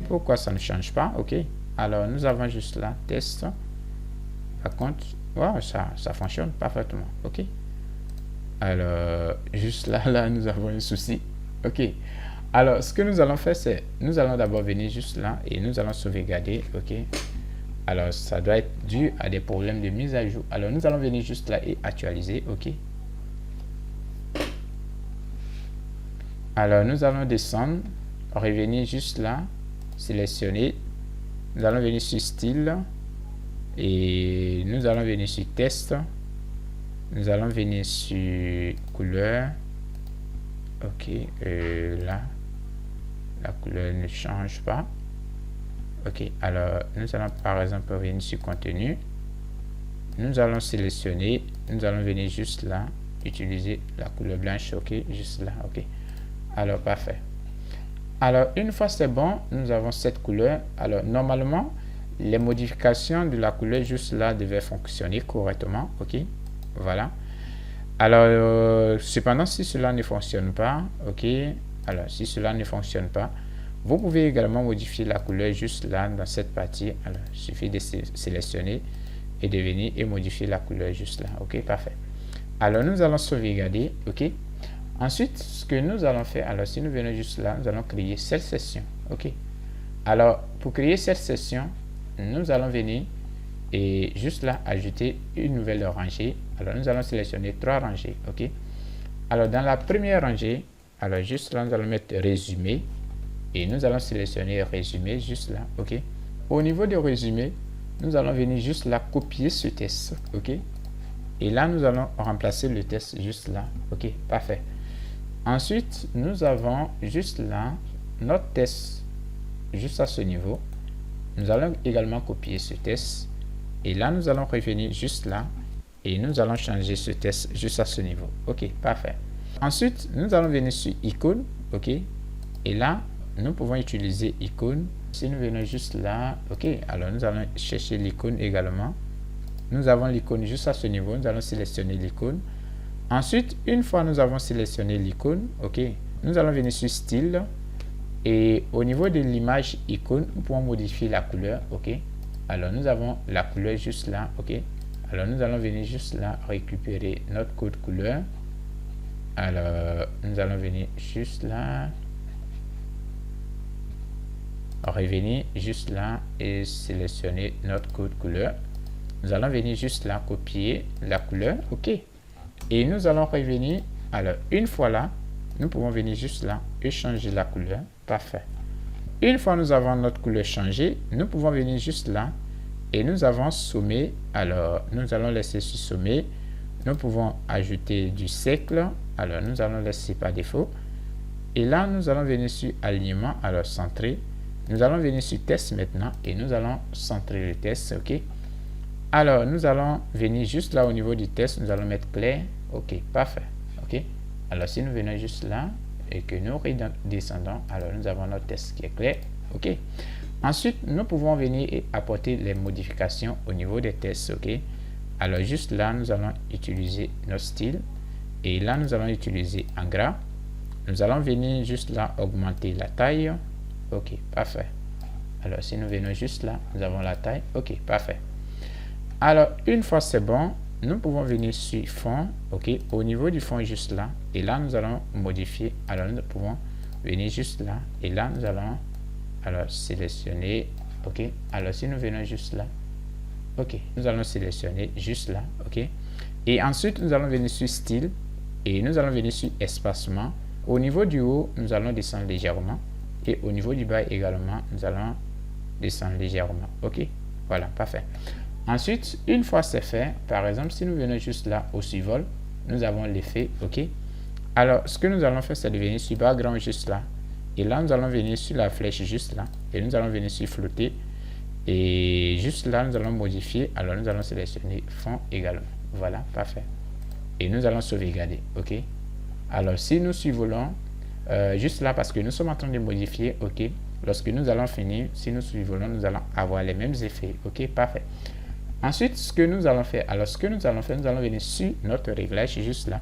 pourquoi ça ne change pas. Ok, alors nous avons juste là, test. Par contre, wow, ça fonctionne parfaitement. Ok, alors juste là, nous avons un souci. Ok, alors ce que nous allons faire, c'est nous allons d'abord venir juste là et nous allons sauvegarder. Ok, alors ça doit être dû à des problèmes de mise à jour. Alors nous allons venir juste là et actualiser. Ok, alors nous allons descendre, revenir juste là, sélectionner, nous allons venir sur style et nous allons venir sur test, nous allons venir sur couleur. Ok, là la couleur ne change pas. Ok, alors nous allons par exemple venir sur contenu, nous allons sélectionner, nous allons venir juste là, utiliser la couleur blanche. Ok, juste là. Ok, alors parfait. Alors une fois c'est bon, nous avons cette couleur. Alors normalement les modifications de la couleur juste là devaient fonctionner correctement. Ok, voilà. Alors cependant, si cela ne fonctionne pas, ok, alors si cela ne fonctionne pas, vous pouvez également modifier la couleur juste là dans cette partie. Alors il suffit de sélectionner et de venir et modifier la couleur juste là. Ok, parfait. Alors nous allons sauvegarder. Ok, ensuite ce que nous allons faire, alors si nous venons juste là, nous allons créer cette session. Ok, alors pour créer cette session, nous allons venir et juste là ajouter une nouvelle rangée. Alors nous allons sélectionner 3 rangées. Ok, alors dans la première rangée, alors juste là nous allons mettre résumé et nous allons sélectionner résumé juste là. Ok, au niveau de résumé, nous allons venir juste là copier ce test. Ok, et là nous allons remplacer le test juste là. Ok, parfait. Ensuite nous avons juste là notre test juste à ce niveau. Nous allons également copier ce test et là nous allons revenir juste là et nous allons changer ce test juste à ce niveau. Ok, parfait. Ensuite nous allons venir sur icône. Ok, et là nous pouvons utiliser icône. Si nous venons juste là, ok, alors nous allons chercher l'icône également. Nous avons l'icône juste à ce niveau. Nous allons sélectionner l'icône. Ensuite, une fois nous avons sélectionné l'icône, ok, nous allons venir sur style et au niveau de l'image icône, nous pouvons modifier la couleur. Ok, alors nous avons la couleur juste là. Ok, alors nous allons venir juste là récupérer notre code couleur. Alors nous allons venir juste là, revenir juste là et sélectionner notre code couleur. Nous allons venir juste là copier la couleur. Ok, et nous allons revenir. Alors une fois là, nous pouvons venir juste là et changer la couleur. Parfait. Une fois nous avons notre couleur changée, nous pouvons venir juste là et nous avons sommet. Alors nous allons laisser sur sommet. Nous pouvons ajouter du cercle. Alors nous allons laisser par défaut et là nous allons venir sur alignement. Alors centrer, nous allons venir sur test maintenant et nous allons centrer le test. Ok, alors nous allons venir juste là au niveau du test, nous allons mettre clair. Ok, parfait. Ok, alors si nous venons juste là et que nous redescendons, alors nous avons notre test qui est clair. Ok, ensuite nous pouvons venir et apporter les modifications au niveau des tests. Ok, alors juste là nous allons utiliser notre style et là nous allons utiliser en gras. nous allons venir juste là, augmenter la taille. OK, parfait. Alors, si nous venons juste là, nous avons la taille. OK, parfait. Alors, une fois c'est bon, nous pouvons venir sur fond. OK, au niveau du fond juste là. Et là, nous allons modifier. Alors, nous pouvons venir juste là. Et là, nous allons alors sélectionner. OK, alors si nous venons juste là. OK, nous allons sélectionner juste là. OK, et ensuite, nous allons venir sur style. Et nous allons venir sur espacement. Au niveau du haut, nous allons descendre légèrement. Et au niveau du bas également, nous allons descendre légèrement. OK, voilà, parfait. Ensuite, une fois c'est fait, par exemple, si nous venons juste là au survol, nous avons l'effet. OK, alors ce que nous allons faire, c'est de venir sur background juste là. Et là, nous allons venir sur la flèche juste là. Et nous allons venir sur flotter. Et juste là, nous allons modifier. Alors, nous allons sélectionner fond également. Voilà, parfait. Et nous allons sauvegarder. OK, alors si nous survolons juste là, parce que nous sommes en train de modifier. OK, lorsque nous allons finir, si nous survolons, nous allons avoir les mêmes effets. OK, parfait. Ensuite, ce que nous allons faire, alors ce que nous allons faire, nous allons venir sur notre réglage juste là.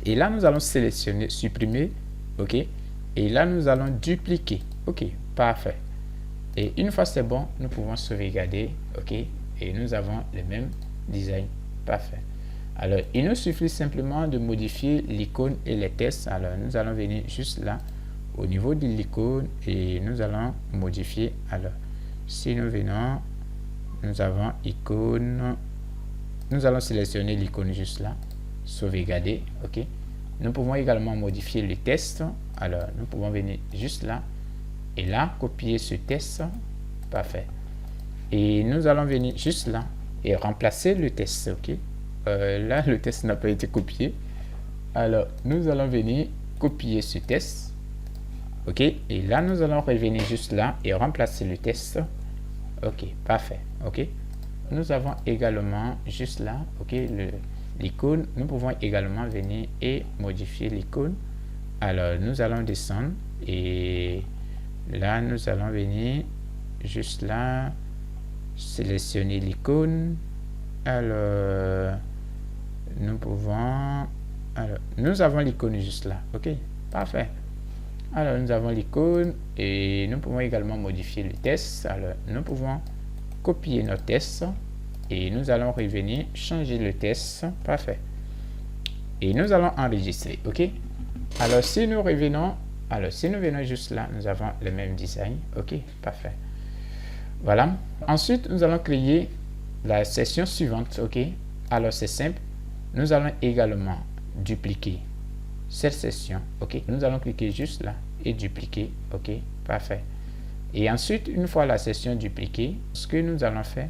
Et là, nous allons sélectionner, supprimer. OK, et là, nous allons dupliquer. OK, parfait. Et une fois c'est bon, nous pouvons sauvegarder. OK, et nous avons le même design. Parfait. Alors, il nous suffit simplement de modifier l'icône et les tests. Alors, nous allons venir juste là, au niveau de l'icône, et nous allons modifier. Alors, si nous venons, nous avons icône. Nous allons sélectionner l'icône juste là, sauvegarder. OK, nous pouvons également modifier le test. Alors, nous pouvons venir juste là, et là, copier ce test. Parfait. Et nous allons venir juste là, et remplacer le test. OK, là, le test n'a pas été copié. Alors, nous allons venir copier ce test. OK, et là, nous allons revenir juste là et remplacer le test. OK, parfait. OK, nous avons également juste là, OK, l'icône. Nous pouvons également venir et modifier l'icône. Alors, nous allons descendre et là, nous allons venir juste là, sélectionner l'icône. Alors, nous pouvons, alors, nous avons l'icône juste là. OK, parfait. Alors, nous avons l'icône et nous pouvons également modifier le test. Alors, nous pouvons copier notre test et nous allons revenir changer le test. Parfait. Et nous allons enregistrer. OK, alors si nous revenons, alors si nous venons juste là, nous avons le même design. OK, parfait. Voilà. Ensuite, nous allons créer la session suivante. OK, alors c'est simple. Nous allons également dupliquer cette session. OK, nous allons cliquer juste là et dupliquer. OK, parfait. Et ensuite, une fois la session dupliquée, ce que nous allons faire,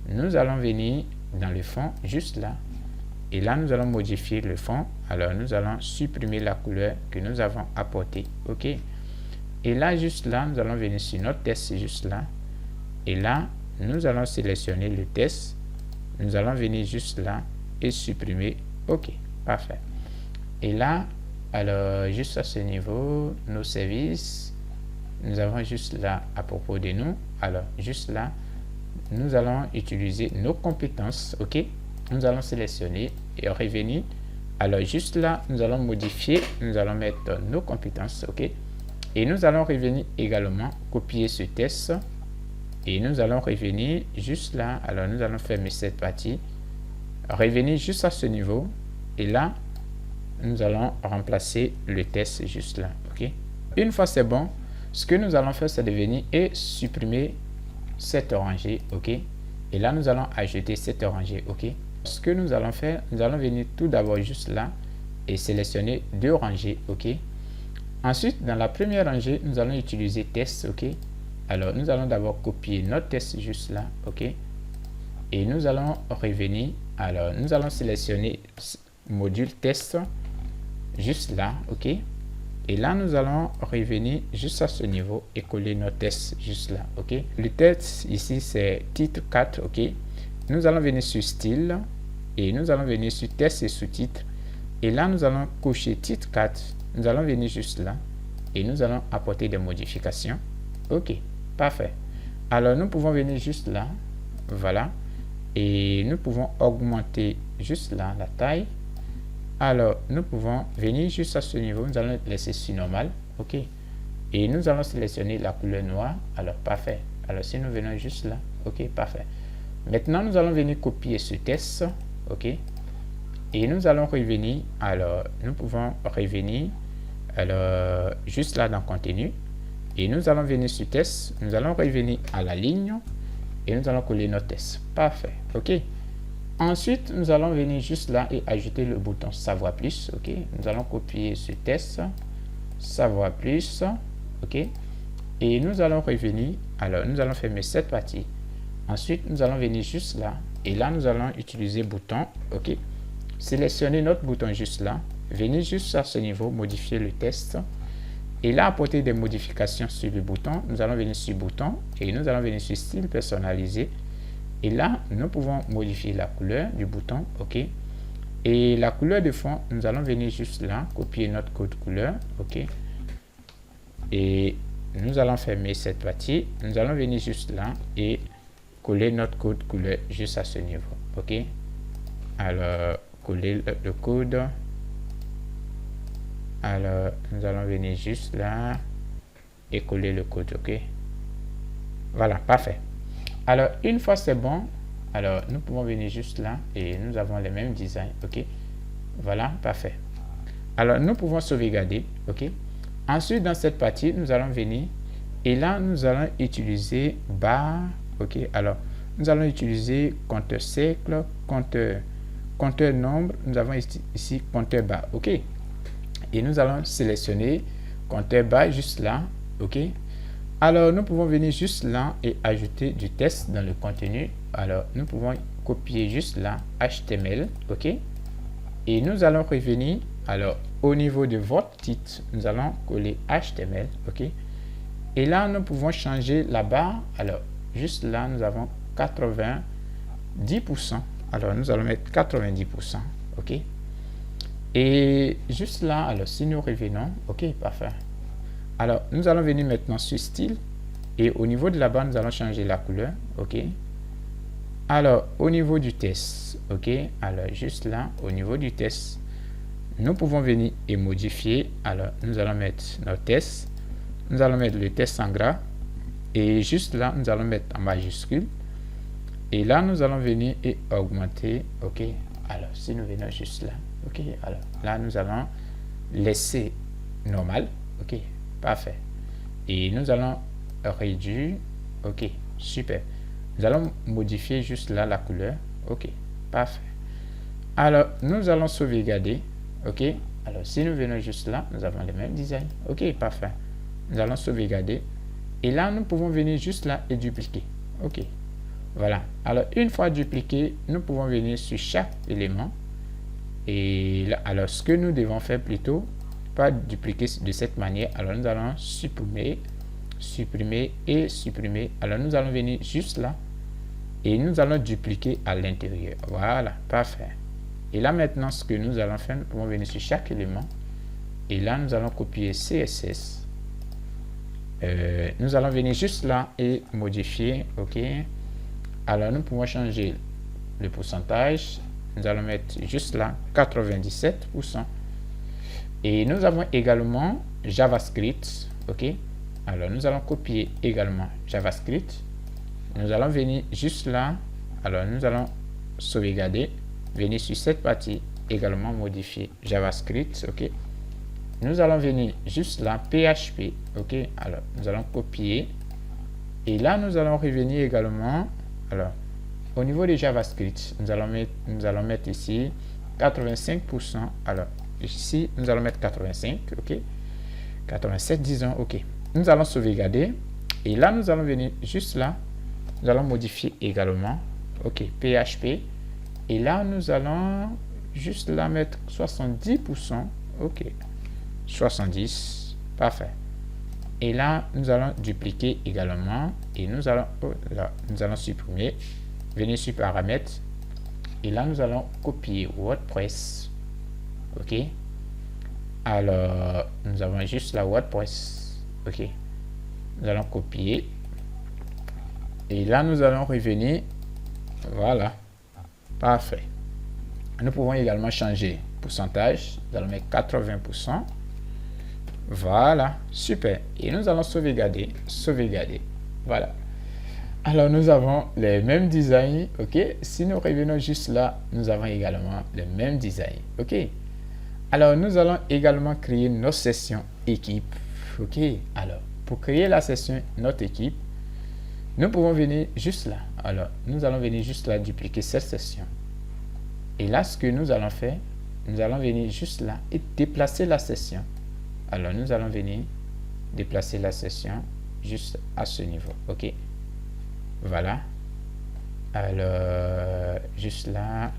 nous allons venir dans le fond juste là. Et là, nous allons modifier le fond. Alors, nous allons supprimer la couleur que nous avons apportée. OK, et là, juste là, nous allons venir sur notre test juste là. Et là, nous allons sélectionner le test. Nous allons venir juste là et supprimer. OK, parfait. Et là, alors, juste à ce niveau, nos services, nous avons juste là à propos de nous. Alors, juste là, nous allons utiliser nos compétences. OK, nous allons sélectionner et revenir. Alors, juste là, nous allons modifier. Nous allons mettre nos compétences. OK, et nous allons revenir également, copier ce test. Et nous allons revenir juste là. Alors, nous allons fermer cette partie. Revenir juste à ce niveau. Et là, nous allons remplacer le test juste là. OK, une fois c'est bon, ce que nous allons faire, c'est de venir et supprimer cette rangée. OK, et là, nous allons ajouter cette rangée. OK, ce que nous allons faire, nous allons venir tout d'abord juste là et sélectionner deux rangées. OK, ensuite, dans la première rangée, nous allons utiliser test. OK, alors nous allons d'abord copier notre test juste là. OK, et nous allons revenir. Alors, nous allons sélectionner module test juste là. OK, et là, nous allons revenir juste à ce niveau et coller notre test juste là. OK, le test ici, c'est titre 4. OK, nous allons venir sur style et nous allons venir sur test et sous-titre. Et là, nous allons cocher titre 4. Nous allons venir juste là et nous allons apporter des modifications. OK, parfait. Alors, nous pouvons venir juste là. Voilà. Et nous pouvons augmenter juste là la taille. Alors, nous pouvons venir juste à ce niveau. Nous allons laisser sur normal. OK. Et nous allons sélectionner la couleur noire. Alors, parfait. Alors, si nous venons juste là. OK, parfait. Maintenant, nous allons venir copier ce test. OK. Et nous allons revenir. Alors, nous pouvons revenir. Alors, juste là dans contenu. Et nous allons venir sur test. Nous allons revenir à la ligne. Et nous allons coller notre test. Parfait. OK. Ensuite, nous allons venir juste là et ajouter le bouton savoir plus. OK. Nous allons copier ce test. Savoir plus. OK. Et nous allons revenir. Alors, nous allons fermer cette partie. Ensuite, nous allons venir juste là. Et là, nous allons utiliser bouton. OK. Sélectionner notre bouton juste là. Venir juste à ce niveau, modifier le test. Et là, apporter des modifications sur le bouton. Nous allons venir sur bouton. Et nous allons venir sur style personnalisé. Et là, nous pouvons modifier la couleur du bouton. OK. Et la couleur de fond, nous allons venir juste là. Copier notre code couleur. OK. Et nous allons fermer cette partie. Nous allons venir juste là. Et coller notre code couleur juste à ce niveau. OK. Alors, coller le code. Alors, nous allons venir juste là et coller le code. OK. Voilà, parfait. Alors, une fois c'est bon, alors nous pouvons venir juste là et nous avons les mêmes designs. OK. Voilà, parfait. Alors, nous pouvons sauvegarder. OK. Ensuite, dans cette partie, nous allons venir et là, nous allons utiliser barre. OK. Alors, nous allons utiliser compteur cercle, compteur nombre. Nous avons ici compteur barre. OK. Et nous allons sélectionner compteur barre juste là. OK. Alors, nous pouvons venir juste là et ajouter du texte dans le contenu. Alors, nous pouvons copier juste là HTML. OK. Et nous allons revenir. Alors, au niveau de votre titre, nous allons coller HTML. OK. Et là, nous pouvons changer la barre. Alors, juste là, nous avons 90%. Alors, nous allons mettre 90%. OK. Et juste là, alors, si nous revenons, OK, parfait. Alors, nous allons venir maintenant sur style. Et au niveau de la barre, nous allons changer la couleur. OK. Alors, au niveau du test. OK. Alors, juste là, au niveau du test, nous pouvons venir et modifier. Alors, nous allons mettre notre test. Nous allons mettre le test en gras. Et juste là, nous allons mettre en majuscule. Et là, nous allons venir et augmenter. OK. Alors, si nous venons juste là. OK. Alors, là, nous allons laisser normal. OK. Parfait. Et nous allons réduire. OK. Super. Nous allons modifier juste là la couleur. OK. Parfait. Alors, nous allons sauvegarder. OK. Alors, si nous venons juste là, nous avons les mêmes designs. OK. Parfait. Nous allons sauvegarder. Et là, nous pouvons venir juste là et dupliquer. OK. Voilà. Alors, une fois dupliqué, nous pouvons venir sur chaque élément. Et là, alors, ce que nous devons faire plutôt, pas dupliquer de cette manière. Alors, nous allons supprimer, supprimer et supprimer. Alors, nous allons venir juste là et nous allons dupliquer à l'intérieur. Voilà, parfait. Et là, maintenant, ce que nous allons faire, nous pouvons venir sur chaque élément. Et là, nous allons copier CSS. Nous allons venir juste là et modifier. OK. Alors, nous pouvons changer le pourcentage. Nous allons mettre juste là 97%. Et nous avons également JavaScript. OK. Alors, nous allons copier également JavaScript. Nous allons venir juste là. Alors, nous allons sauvegarder. Venir sur cette partie également modifier JavaScript. OK. Nous allons venir juste là PHP. OK. Alors, nous allons copier. Et là, nous allons revenir également. Alors, au niveau de JavaScript, nous allons mettre ici 85%. Alors, ici, nous allons mettre 85, OK. 87, disons, OK. Nous allons sauvegarder. Et là, nous allons venir juste là. Nous allons modifier également, OK, PHP. Et là, nous allons juste là mettre 70%, OK. 70, parfait. Et là, nous allons dupliquer également. Et nous allons, là, nous allons supprimer. Venir sur paramètres. Et là, nous allons copier WordPress. OK. Alors, nous avons juste la WordPress. OK. Nous allons copier. Et là, nous allons revenir. Voilà. Parfait. Nous pouvons également changer pourcentage, nous allons mettre 80%. Voilà, super. Et nous allons sauvegarder, voilà. Alors, nous avons les mêmes designs, ok. Si nous revenons juste là, nous avons également le même design, ok. Alors, nous allons également créer nos sessions équipe, ok. Alors, pour créer la session notre équipe, nous pouvons venir juste là. Alors, nous allons venir juste là, dupliquer cette session. Et là, ce que nous allons faire, nous allons venir juste là et déplacer la session. Alors, nous allons venir déplacer la session juste à ce niveau, ok. Voilà. Alors, juste là.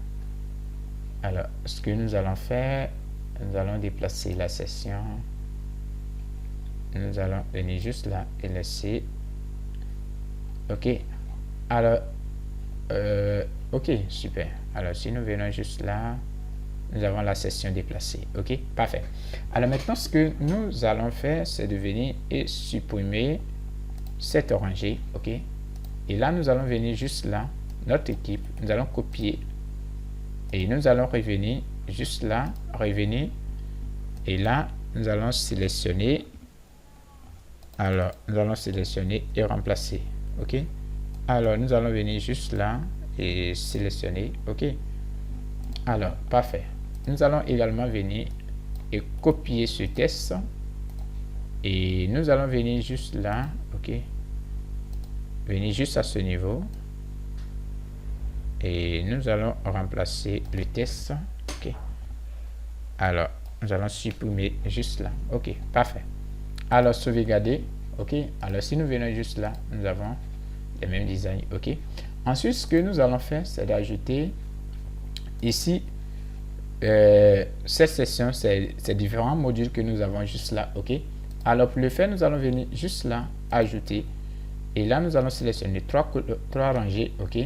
Alors, ce que nous allons faire, nous allons déplacer la session. Nous allons venir juste là et laisser. Ok. Alors, ok, super. Alors, si nous venons juste là, nous avons la session déplacée. Ok, parfait. Alors, maintenant, ce que nous allons faire, c'est de venir et supprimer cette orangée. Ok. Et là, nous allons venir juste là, notre équipe, nous allons copier et nous allons revenir juste là, revenir et là, nous allons sélectionner. Alors, nous allons sélectionner et remplacer. Ok. Alors, nous allons venir juste là et sélectionner. Ok. Alors, parfait. Nous allons également venir et copier ce test et nous allons venir juste là. Ok. Venir juste à ce niveau et nous allons remplacer le test. Ok. Alors, nous allons supprimer juste là. Ok, parfait. Alors, sauvegarder. Ok. Alors, si nous venons juste là, nous avons le même design. Ok. Ensuite, ce que nous allons faire, c'est d'ajouter ici cette session, c'est différents modules que nous avons juste là. Ok. Alors, pour le faire, nous allons venir juste là, ajouter. Et là, nous allons sélectionner trois rangées, ok.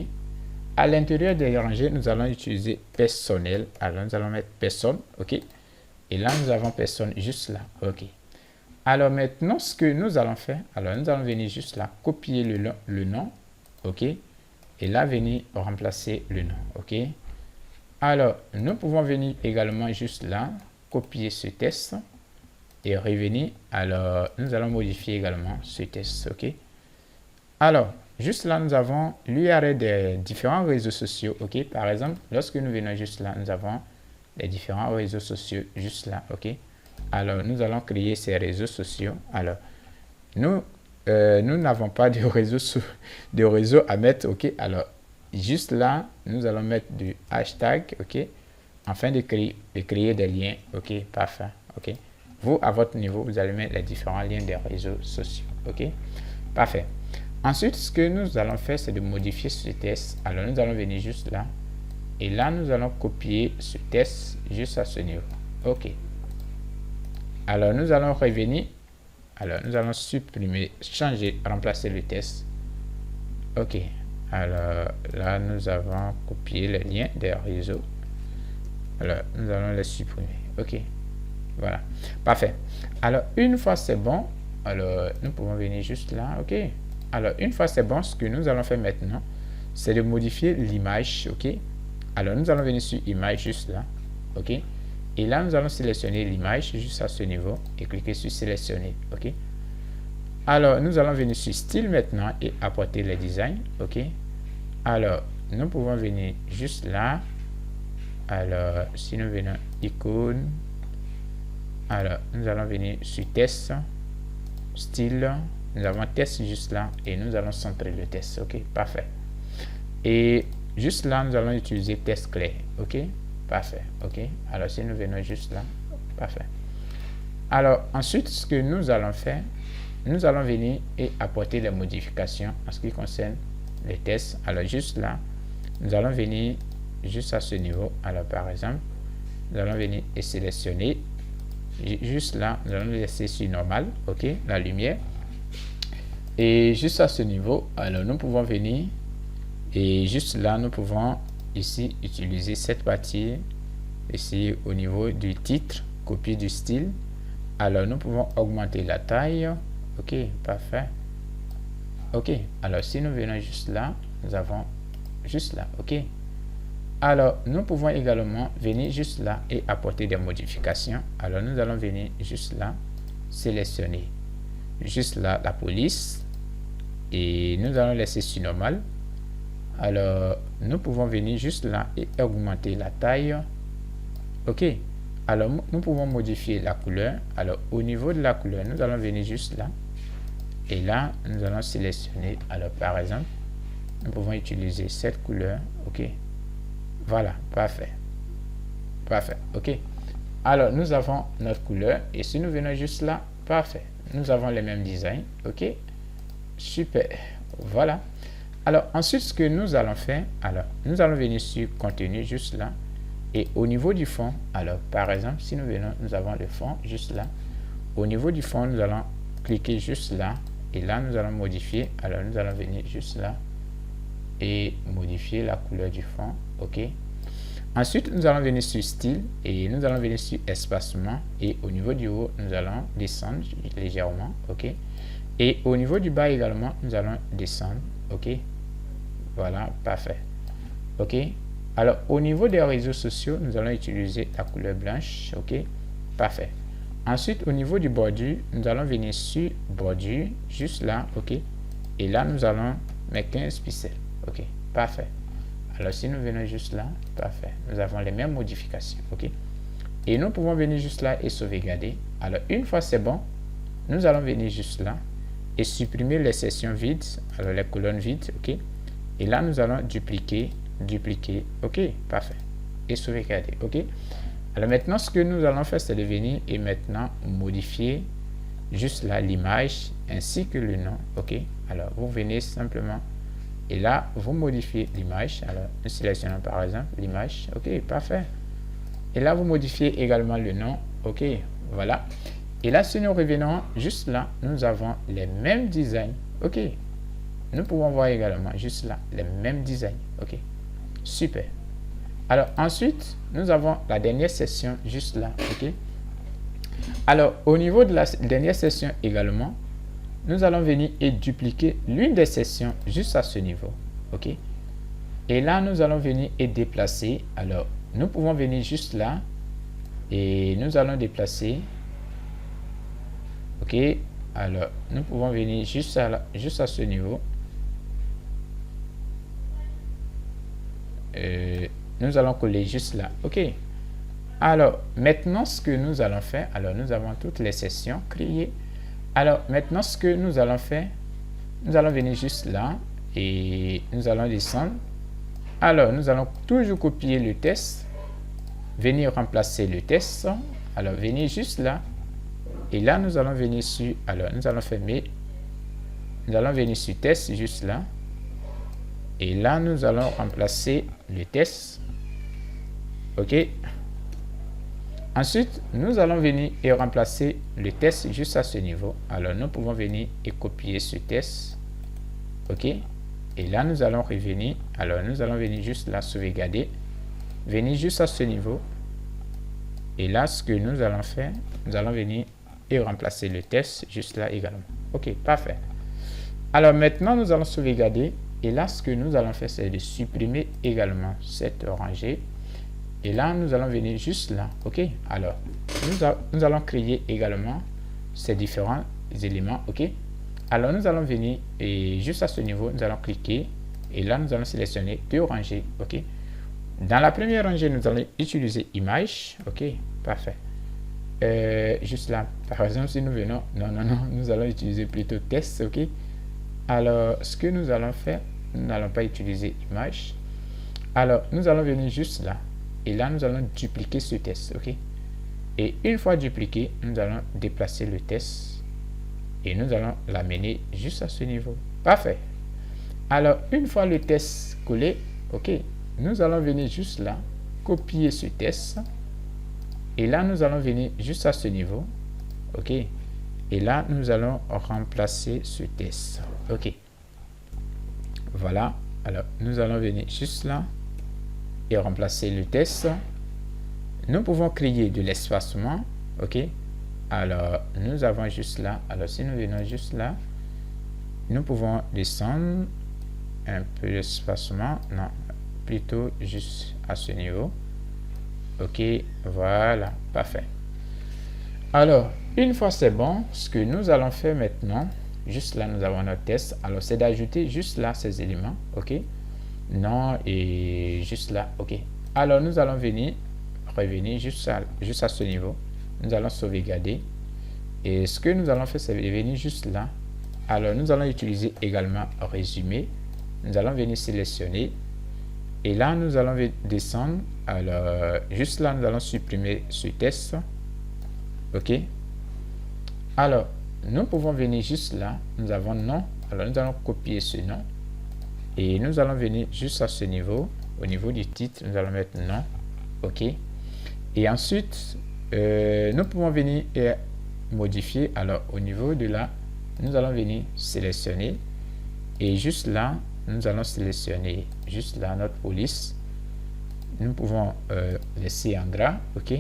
À l'intérieur des rangées, nous allons utiliser personnel. Alors, nous allons mettre personne, ok. Et là, nous avons personne juste là, ok. Alors, maintenant, ce que nous allons faire, alors, nous allons venir juste là, copier le nom, ok. Et là, venir remplacer le nom, ok. Alors, nous pouvons venir également juste là, copier ce test et revenir. Alors, nous allons modifier également ce test, ok. Alors, juste là, nous avons l'URL des différents réseaux sociaux, ok. Par exemple, lorsque nous venons juste là, nous avons les différents réseaux sociaux juste là, ok. Alors, nous allons créer ces réseaux sociaux. Alors, nous n'avons pas de réseau à mettre, ok. Alors, juste là, nous allons mettre du hashtag, ok, afin de créer des liens, ok, parfait, ok. Vous, à votre niveau, vous allez mettre les différents liens des réseaux sociaux, ok, parfait. Ensuite, ce que nous allons faire, c'est de modifier ce test. Alors, nous allons venir juste là. Et là, nous allons copier ce test juste à ce niveau. OK. Alors, nous allons revenir. Alors, nous allons supprimer, changer, remplacer le test. OK. Alors, là, nous avons copié les liens des réseaux. Alors, nous allons les supprimer. OK. Voilà. Parfait. Alors, une fois c'est bon, alors, nous pouvons venir juste là. OK. Alors, une fois c'est bon, ce que nous allons faire maintenant, c'est de modifier l'image, ok. Alors, nous allons venir sur image juste là, ok. Et là, nous allons sélectionner l'image juste à ce niveau et cliquer sur sélectionner, ok. Alors, nous allons venir sur style maintenant et apporter les designs, ok. Alors, nous pouvons venir juste là. Alors, si nous venons icône, alors, nous allons venir sur test, style. Nous avons test juste là et nous allons centrer le test. Ok, parfait. Et juste là, nous allons utiliser test clé. Ok, parfait. Ok, alors si nous venons juste là, parfait. Alors ensuite, ce que nous allons faire, nous allons venir et apporter les modifications en ce qui concerne les tests. Alors juste là, nous allons venir juste à ce niveau. Alors par exemple, nous allons venir et sélectionner. Juste là, nous allons laisser sur normal. Ok, la lumière. Et juste à ce niveau, alors nous pouvons venir et juste là, nous pouvons ici utiliser cette partie ici au niveau du titre, copie du style. Alors nous pouvons augmenter la taille. Ok, parfait. Ok, alors si nous venons juste là, nous avons juste là. Ok, Alors, nous pouvons également venir juste là et apporter des modifications. Alors, nous allons venir juste là, sélectionner juste là la police et nous allons laisser sur normal. Alors, nous pouvons venir juste là et augmenter la taille. OK. Alors, nous pouvons modifier la couleur. Alors, au niveau de la couleur, nous allons venir juste là. Et là, nous allons sélectionner. Alors, par exemple, nous pouvons utiliser cette couleur. OK. Voilà, parfait. Parfait. OK. Alors, nous avons notre couleur. Et si nous venons juste là, parfait. Nous avons les mêmes designs. OK. Super. Voilà. Alors, ensuite, ce que nous allons faire, alors, nous allons venir sur contenu juste là. Et au niveau du fond, alors, par exemple, si nous venons, nous avons le fond juste là. Au niveau du fond, nous allons cliquer juste là. Et là, nous allons modifier. Alors, nous allons venir juste là et modifier la couleur du fond. OK. Ensuite, nous allons venir sur style et nous allons venir sur espacement. Et au niveau du haut, nous allons descendre légèrement. OK. Et au niveau du bas également, nous allons descendre. OK. Voilà, parfait. OK. Alors, au niveau des réseaux sociaux, nous allons utiliser la couleur blanche. OK. Parfait. Ensuite, au niveau du bordure, nous allons venir sur bordure, juste là. OK. Et là, nous allons mettre 15 pixels. OK. Parfait. Alors, si nous venons juste là, parfait. Nous avons les mêmes modifications. OK. Et nous pouvons venir juste là et sauvegarder. Alors, une fois c'est bon, nous allons venir juste là et supprimer les sections vides, alors les colonnes vides. OK. Et là, nous allons dupliquer. OK. Parfait. Et sauvegarder. OK. Alors, maintenant, ce que nous allons faire, c'est de venir et maintenant modifier juste là l'image ainsi que le nom. OK. Alors, vous venez simplement et là, vous modifiez l'image. Alors, nous sélectionnons par exemple l'image. OK, parfait. Et là, vous modifiez également le nom. OK, voilà. Et là, si nous revenons juste là, nous avons les mêmes designs. OK. Nous pouvons voir également juste là les mêmes designs. OK, super. Alors, ensuite, nous avons la dernière section juste là. OK. Alors, au niveau de la dernière section également, nous allons venir et dupliquer l'une des sections juste à ce niveau. OK. Et là, nous allons venir et déplacer. Alors, nous pouvons venir juste là. Et nous allons déplacer. OK. Alors, nous pouvons venir juste à ce niveau. Nous allons coller juste là. OK. Alors, maintenant, ce que nous allons faire. Alors, nous avons toutes les sections créées. Alors, maintenant, ce que nous allons faire, nous allons venir juste là et nous allons descendre. Alors, nous allons toujours copier le test, venir remplacer le test. Alors, venir juste là et là, nous allons venir sur, alors, nous allons fermer, nous allons venir sur test juste là et là, nous allons remplacer le test. OK. Ensuite, nous allons venir et remplacer le test juste à ce niveau. Alors, nous pouvons venir et copier ce test. OK. Et là, nous allons revenir. Alors, nous allons venir juste là, sauvegarder. Venir juste à ce niveau. Et là, ce que nous allons faire, nous allons venir et remplacer le test juste là également. OK, parfait. Alors, maintenant, nous allons sauvegarder. Et là, ce que nous allons faire, c'est de supprimer également cette rangée. Et là, nous allons venir juste là. OK. Alors, nous allons créer également ces différents éléments. OK. Alors, nous allons venir et juste à ce niveau, nous allons cliquer. Et là, nous allons sélectionner deux rangées. OK. Dans la première rangée, nous allons utiliser image. OK. Parfait. Juste là, par exemple, si nous venons... Non, nous allons utiliser plutôt test. OK. Alors, ce que nous allons faire, nous n'allons pas utiliser image. Alors, nous allons venir juste là. Et là, nous allons dupliquer ce test. OK. Et une fois dupliqué, nous allons déplacer le test. Et nous allons l'amener juste à ce niveau. Parfait. Alors, une fois le test collé, OK, nous allons venir juste là, copier ce test. Et là, nous allons venir juste à ce niveau. OK. Et là, nous allons remplacer ce test. OK. Voilà. Alors, nous allons venir juste là et remplacer le test. Nous pouvons créer de l'espacement. OK. Alors, nous avons juste là. Alors, si nous venons juste là, nous pouvons descendre un peu l'espacement. Non, plutôt juste à ce niveau. OK, voilà, parfait. Alors, une fois c'est bon, ce que nous allons faire maintenant, juste là, nous avons notre test. Alors, c'est d'ajouter juste là ces éléments. OK, non, et juste là. OK. Alors, nous allons revenir juste à ce niveau. Nous allons sauvegarder. Et ce que nous allons faire, c'est venir juste là. Alors, nous allons utiliser également résumé. Nous allons venir sélectionner. Et là, nous allons descendre. Alors, juste là, nous allons supprimer ce test. OK. Alors, nous pouvons venir juste là. Nous avons nom. Alors, nous allons copier ce nom. Et nous allons venir juste à ce niveau. Au niveau du titre, nous allons mettre nom. OK. Et ensuite, nous pouvons venir et modifier. Alors, au niveau de là, nous allons venir sélectionner. Et juste là, nous allons sélectionner juste là notre police. Nous pouvons laisser en gras. OK.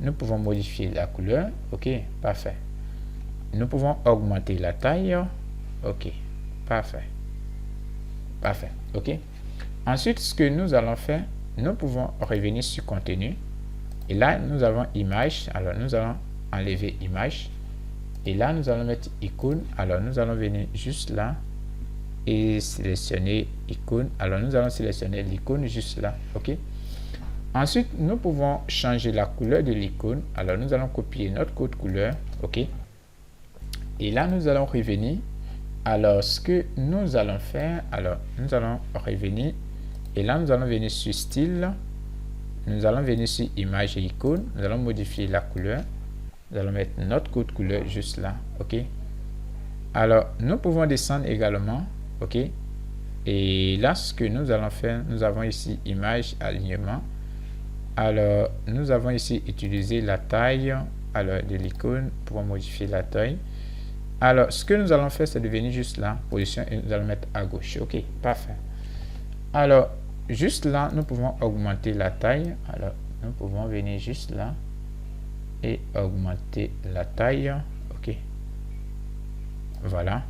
Nous pouvons modifier la couleur. OK. Parfait. Nous pouvons augmenter la taille. OK. Parfait. Parfait. OK. Ensuite, ce que nous allons faire, nous pouvons revenir sur contenu. Et là, nous avons image. Alors, nous allons enlever image. Et là, nous allons mettre icône. Alors, nous allons venir juste là et sélectionner icône. Alors, nous allons sélectionner l'icône juste là. OK. Ensuite, nous pouvons changer la couleur de l'icône. Alors, nous allons copier notre code couleur. OK. Et là, nous allons revenir. Alors, ce que nous allons faire, alors, nous allons revenir. Et là, nous allons venir sur style. Nous allons venir sur image et icône. Nous allons modifier la couleur. Nous allons mettre notre code couleur juste là. OK. Alors, nous pouvons descendre également. OK. Et là, ce que nous allons faire, nous avons ici image, alignement. Alors, nous avons ici utilisé la taille alors, de l'icône pour modifier la taille. Alors, ce que nous allons faire, c'est de venir juste là, position, et nous allons mettre à gauche. OK, parfait. Alors, juste là, nous pouvons augmenter la taille. Alors, nous pouvons venir juste là et augmenter la taille. OK. Voilà.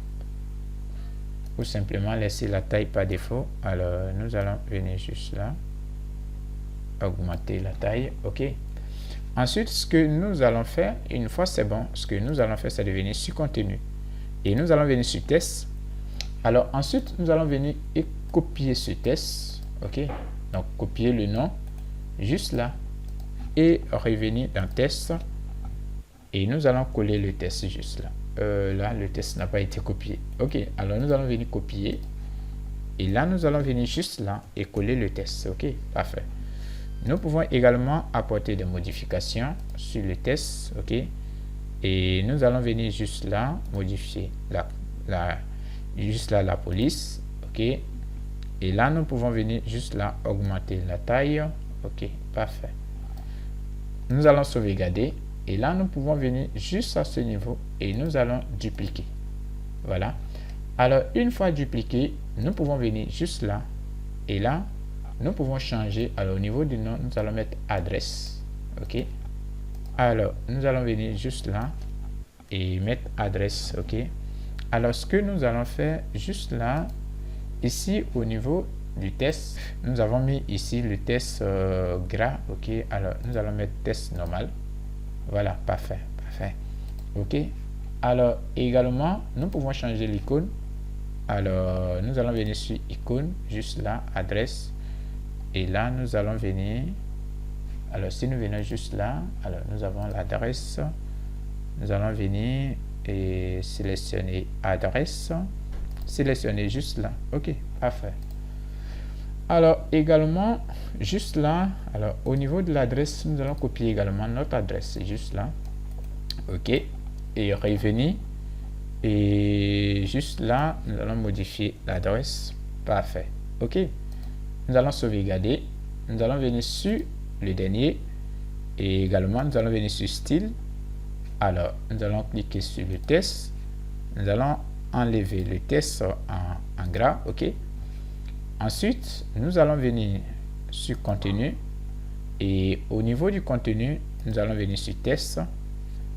Ou simplement laisser la taille par défaut. Alors, nous allons venir juste là. Augmenter la taille. OK. Ensuite, ce que nous allons faire, une fois c'est bon, ce que nous allons faire, c'est de venir sur contenu. Et nous allons venir sur test. Alors, ensuite, nous allons venir et copier ce test. OK. Donc, copier le nom juste là. Et revenir dans test. Et nous allons coller le test juste là. Là, le test n'a pas été copié. OK. Alors, nous allons venir copier. Et là, nous allons venir juste là et coller le test. OK. Parfait. Nous pouvons également apporter des modifications sur le test. OK. Et nous allons venir juste là, modifier juste là la police. OK. Et là, nous pouvons venir juste là, augmenter la taille. OK. Parfait. Nous allons sauvegarder. Et là, nous pouvons venir juste à ce niveau et nous allons dupliquer. Voilà. Alors, une fois dupliqué, nous pouvons venir juste là. Et là, nous pouvons changer. Alors, au niveau du nom, nous allons mettre adresse. OK. Alors, nous allons venir juste là et mettre adresse. OK. Alors, ce que nous allons faire juste là, ici, au niveau du test, nous avons mis ici le test gras. OK. Alors, nous allons mettre test normal. Voilà, parfait, parfait. OK. Alors, également, nous pouvons changer l'icône. Alors, nous allons venir sur icône, juste là, adresse. Et là, nous allons venir. Alors, si nous venons juste là, alors nous avons l'adresse. Nous allons venir et sélectionner adresse. Sélectionner juste là. OK, parfait. Alors, également, juste là, alors au niveau de l'adresse, nous allons copier également notre adresse. Juste là. OK. Et revenir. Et juste là, nous allons modifier l'adresse. Parfait. OK. Nous allons sauvegarder. Nous allons venir sur le dernier. Et également, nous allons venir sur style. Alors, nous allons cliquer sur le test. Nous allons enlever le test en gras. OK. Ensuite, nous allons venir sur contenu. Et au niveau du contenu, nous allons venir sur test.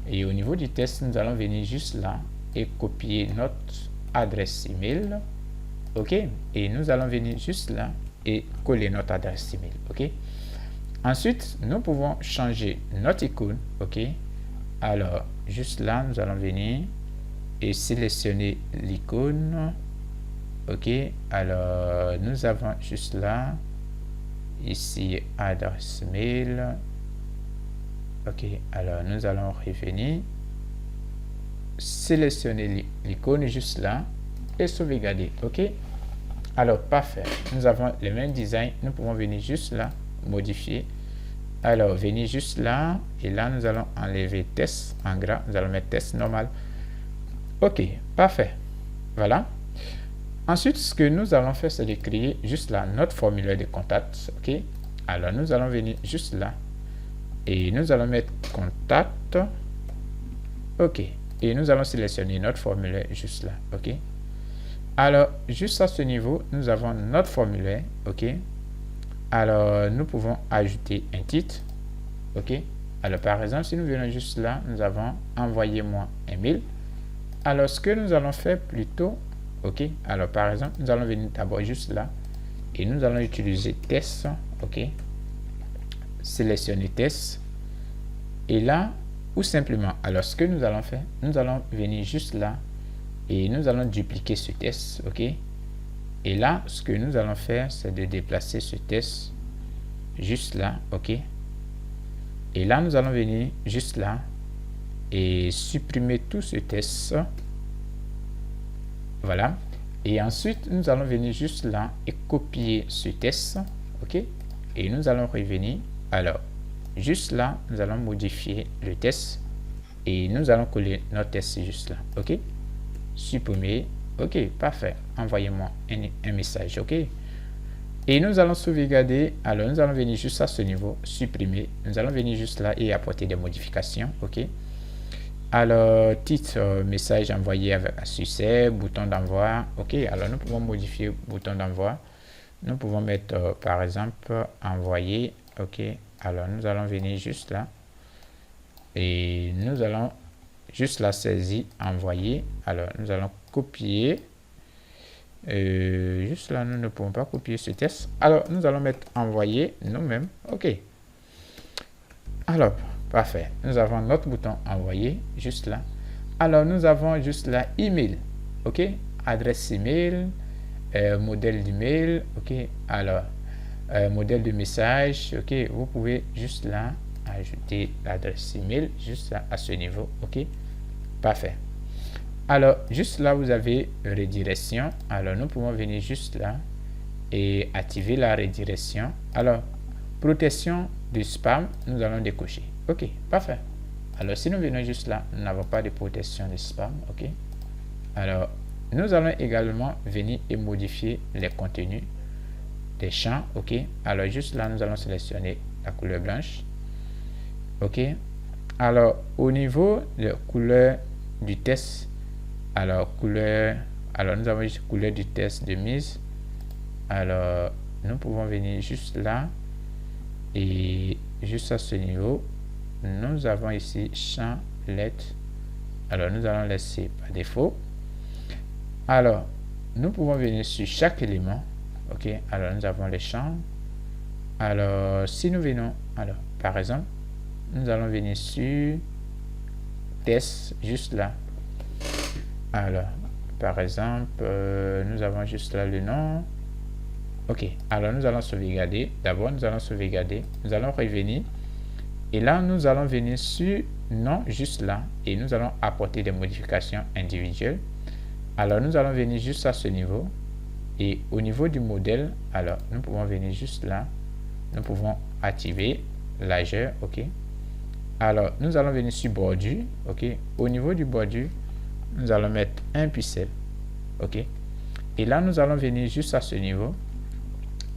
Et au niveau du test, nous allons venir juste là et copier notre adresse email. OK. Et nous allons venir juste là et coller notre adresse email. OK? Ensuite, nous pouvons changer notre icône. OK? Alors, juste là, nous allons venir et sélectionner l'icône. OK? Alors, nous avons juste là, ici, adresse mail. OK? Alors, nous allons revenir, sélectionner l'icône juste là et sauvegarder. OK? Alors, parfait. Nous avons le même design. Nous pouvons venir juste là, modifier. Alors, venir juste là. Et là, nous allons enlever test en gras. Nous allons mettre test normal. OK, parfait. Voilà. Ensuite, ce que nous allons faire, c'est de créer juste là notre formulaire de contact. OK? Alors, nous allons venir juste là. Et nous allons mettre contact. OK. Et nous allons sélectionner notre formulaire juste là. OK? Alors, juste à ce niveau, nous avons notre formulaire. OK? Alors, nous pouvons ajouter un titre. OK? Alors, par exemple, si nous venons juste là, nous avons envoyez-moi un mail. Alors, ce que nous allons faire plutôt, OK? Alors, par exemple, nous allons venir d'abord juste là et nous allons utiliser test. OK? Sélectionner test. Et là, ou simplement, alors, ce que nous allons faire, nous allons venir juste là et nous allons dupliquer ce test. OK? Et là, ce que nous allons faire, c'est de déplacer ce test juste là. OK? Et là, nous allons venir juste là et supprimer tout ce test. Voilà. Et ensuite, nous allons venir juste là et copier ce test. OK? Et nous allons revenir. Alors, juste là, nous allons modifier le test et nous allons coller notre test juste là. OK? Supprimer. OK, parfait. Envoyez-moi un message. OK? Et nous allons sauvegarder. Alors, nous allons venir juste à ce niveau, supprimer. Nous allons venir juste là et apporter des modifications. OK? Alors, titre, message envoyé avec un succès, bouton d'envoi. OK, alors nous pouvons modifier bouton d'envoi. Nous pouvons mettre, par exemple, envoyer. OK, alors nous allons venir juste là. Et nous allons juste la saisir, envoyer. Alors, nous allons copier. Juste là, nous ne pouvons pas copier ce test. Alors, nous allons mettre envoyer nous-mêmes. OK. Alors, parfait. Nous avons notre bouton envoyer juste là. Alors, nous avons juste là email. OK. Adresse email, modèle d'email. OK. Alors, modèle de message. OK. Vous pouvez juste là ajouter l'adresse email juste là à ce niveau. OK. Parfait. Alors, juste là, vous avez redirection. Alors, nous pouvons venir juste là et activer la redirection. Alors, protection du spam, nous allons décocher. OK, parfait. Alors, si nous venons juste là, nous n'avons pas de protection du spam. OK. Alors, nous allons également venir et modifier les contenus des champs. OK. Alors, juste là, nous allons sélectionner la couleur blanche. OK. Alors, au niveau de la couleur du test, alors nous avons juste couleur du test de mise. Alors, nous pouvons venir juste là et juste à ce niveau, nous avons ici champ lettre. Alors, nous allons laisser par défaut. Alors, nous pouvons venir sur chaque élément. OK. Alors, nous avons les champs. Alors, si nous venons, alors, par exemple, nous allons venir sur test juste là. Alors, par exemple, nous avons juste là le nom. OK. Alors, nous allons sauvegarder. D'abord, nous allons sauvegarder. Nous allons revenir. Et là, nous allons venir sur nom juste là. Et nous allons apporter des modifications individuelles. Alors, nous allons venir juste à ce niveau. Et au niveau du modèle, alors, nous pouvons venir juste là. Nous pouvons activer largeur. OK. Alors, nous allons venir sur bordure. OK. Au niveau du bordure, nous allons mettre 1 pixel. OK. Et là, nous allons venir juste à ce niveau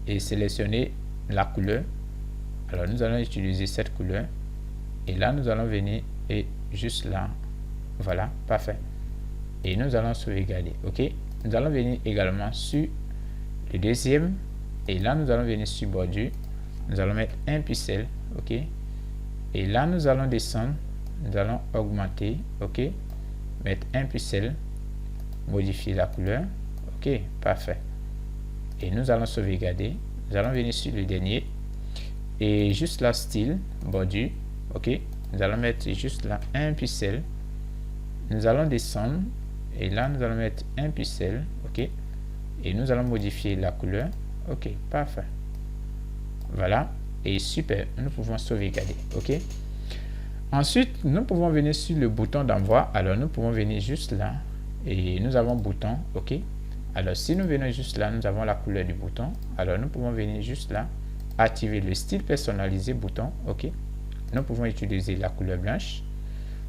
et sélectionner la couleur. Alors, nous allons utiliser cette couleur. Et là, nous allons venir et juste là. Voilà, parfait. Et nous allons sauvegarder. OK. Nous allons venir également sur le deuxième. Et là, nous allons venir sur bordure. Nous allons mettre 1 pixel. OK. Et là, nous allons descendre. Nous allons augmenter. OK. Mettre 1 pixel, modifier la couleur. OK, parfait. Et nous allons sauvegarder. nous allons venir sur le dernier. Et juste là, style, bordure. OK. Nous allons mettre juste là un pixel. Nous allons descendre. Et là, nous allons mettre un pixel. OK. Et nous allons modifier la couleur. OK. Parfait. Voilà. Et super. Nous pouvons sauvegarder. OK. Ensuite, nous pouvons venir sur le bouton d'envoi. Alors, nous pouvons venir juste là. Et nous avons bouton. OK. Alors, si nous venons juste là, nous avons la couleur du bouton. Alors, nous pouvons venir juste là. Activer le style personnalisé bouton. OK. Nous pouvons utiliser la couleur blanche.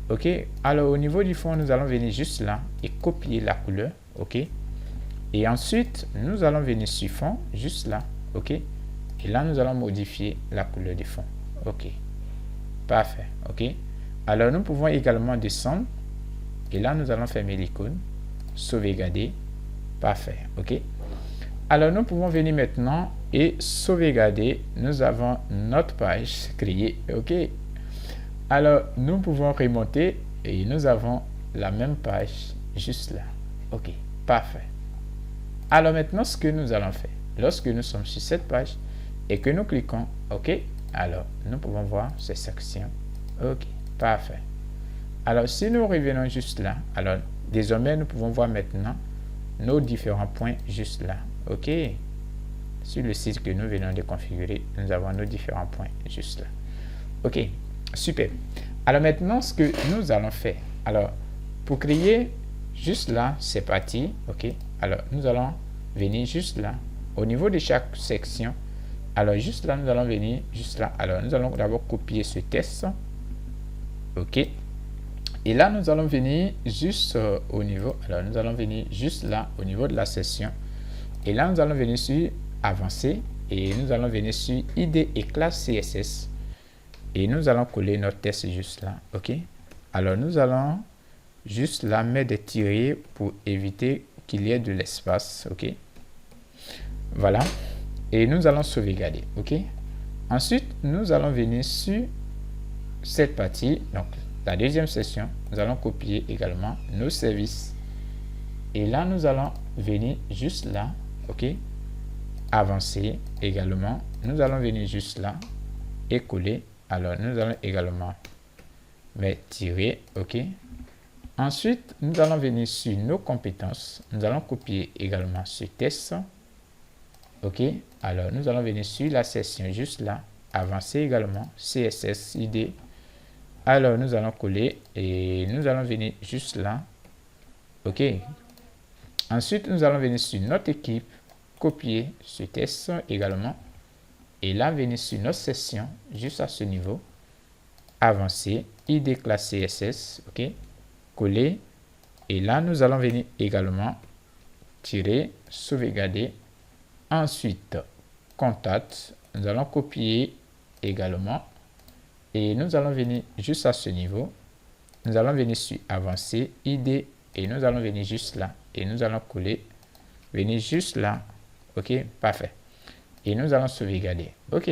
OK. Alors, au niveau du fond, nous allons venir juste là et copier la couleur. OK. Et ensuite, nous allons venir sur fond, juste là. OK. Et là, nous allons modifier la couleur du fond. OK. Parfait. OK. Alors, nous pouvons également descendre. Et là, nous allons fermer l'icône. Sauvegarder. Parfait. OK. Alors, nous pouvons venir maintenant et sauvegarder. Nous avons notre page créée. OK. Alors, nous pouvons remonter et nous avons la même page juste là. OK. Parfait. Alors, maintenant, ce que nous allons faire, lorsque nous sommes sur cette page et que nous cliquons OK, alors, nous pouvons voir ces sections. OK. Parfait. Alors, si nous revenons juste là, alors, désormais, nous pouvons voir maintenant nos différents points juste là. OK. Sur le site que nous venons de configurer, nous avons nos différents points juste là. OK. Super. Alors maintenant, ce que nous allons faire. Alors, pour créer juste là, c'est parti. OK. Alors, nous allons venir juste là. Au niveau de chaque section. Alors, juste là, nous allons venir juste là. Alors, nous allons d'abord copier ce texte. OK. Et là, nous allons venir juste au niveau. Alors, nous allons venir juste là, au niveau de la session. Et là, nous allons venir sur Avancer. Et nous allons venir sur ID et classe CSS. Et nous allons coller notre texte juste là. OK. Alors, nous allons juste là mettre des tirets pour éviter qu'il y ait de l'espace. OK. Voilà. Et nous allons sauvegarder. OK. Ensuite, nous allons venir sur cette partie. Donc, la deuxième session, nous allons copier également nos services. Et là, nous allons venir juste là. OK. Avancer également. Nous allons venir juste là et coller. Alors, nous allons également mettre tirer. OK. Ensuite, nous allons venir sur nos compétences. Nous allons copier également ce test. OK. Alors, nous allons venir sur la session juste là. Avancer également. CSS ID. Alors, nous allons coller et nous allons venir juste là. OK. Ensuite, nous allons venir sur notre équipe. Copier ce test également. Et là, venir sur notre session, juste à ce niveau. Avancer. ID classe CSS. OK. Coller. Et là, nous allons venir également tirer, sauvegarder. Ensuite, contact. Nous allons copier également. Et nous allons venir juste à ce niveau. Nous allons venir sur Avancer, ID. Et nous allons venir juste là. Et nous allons coller. Venir juste là. OK, parfait. Et nous allons sauvegarder. OK.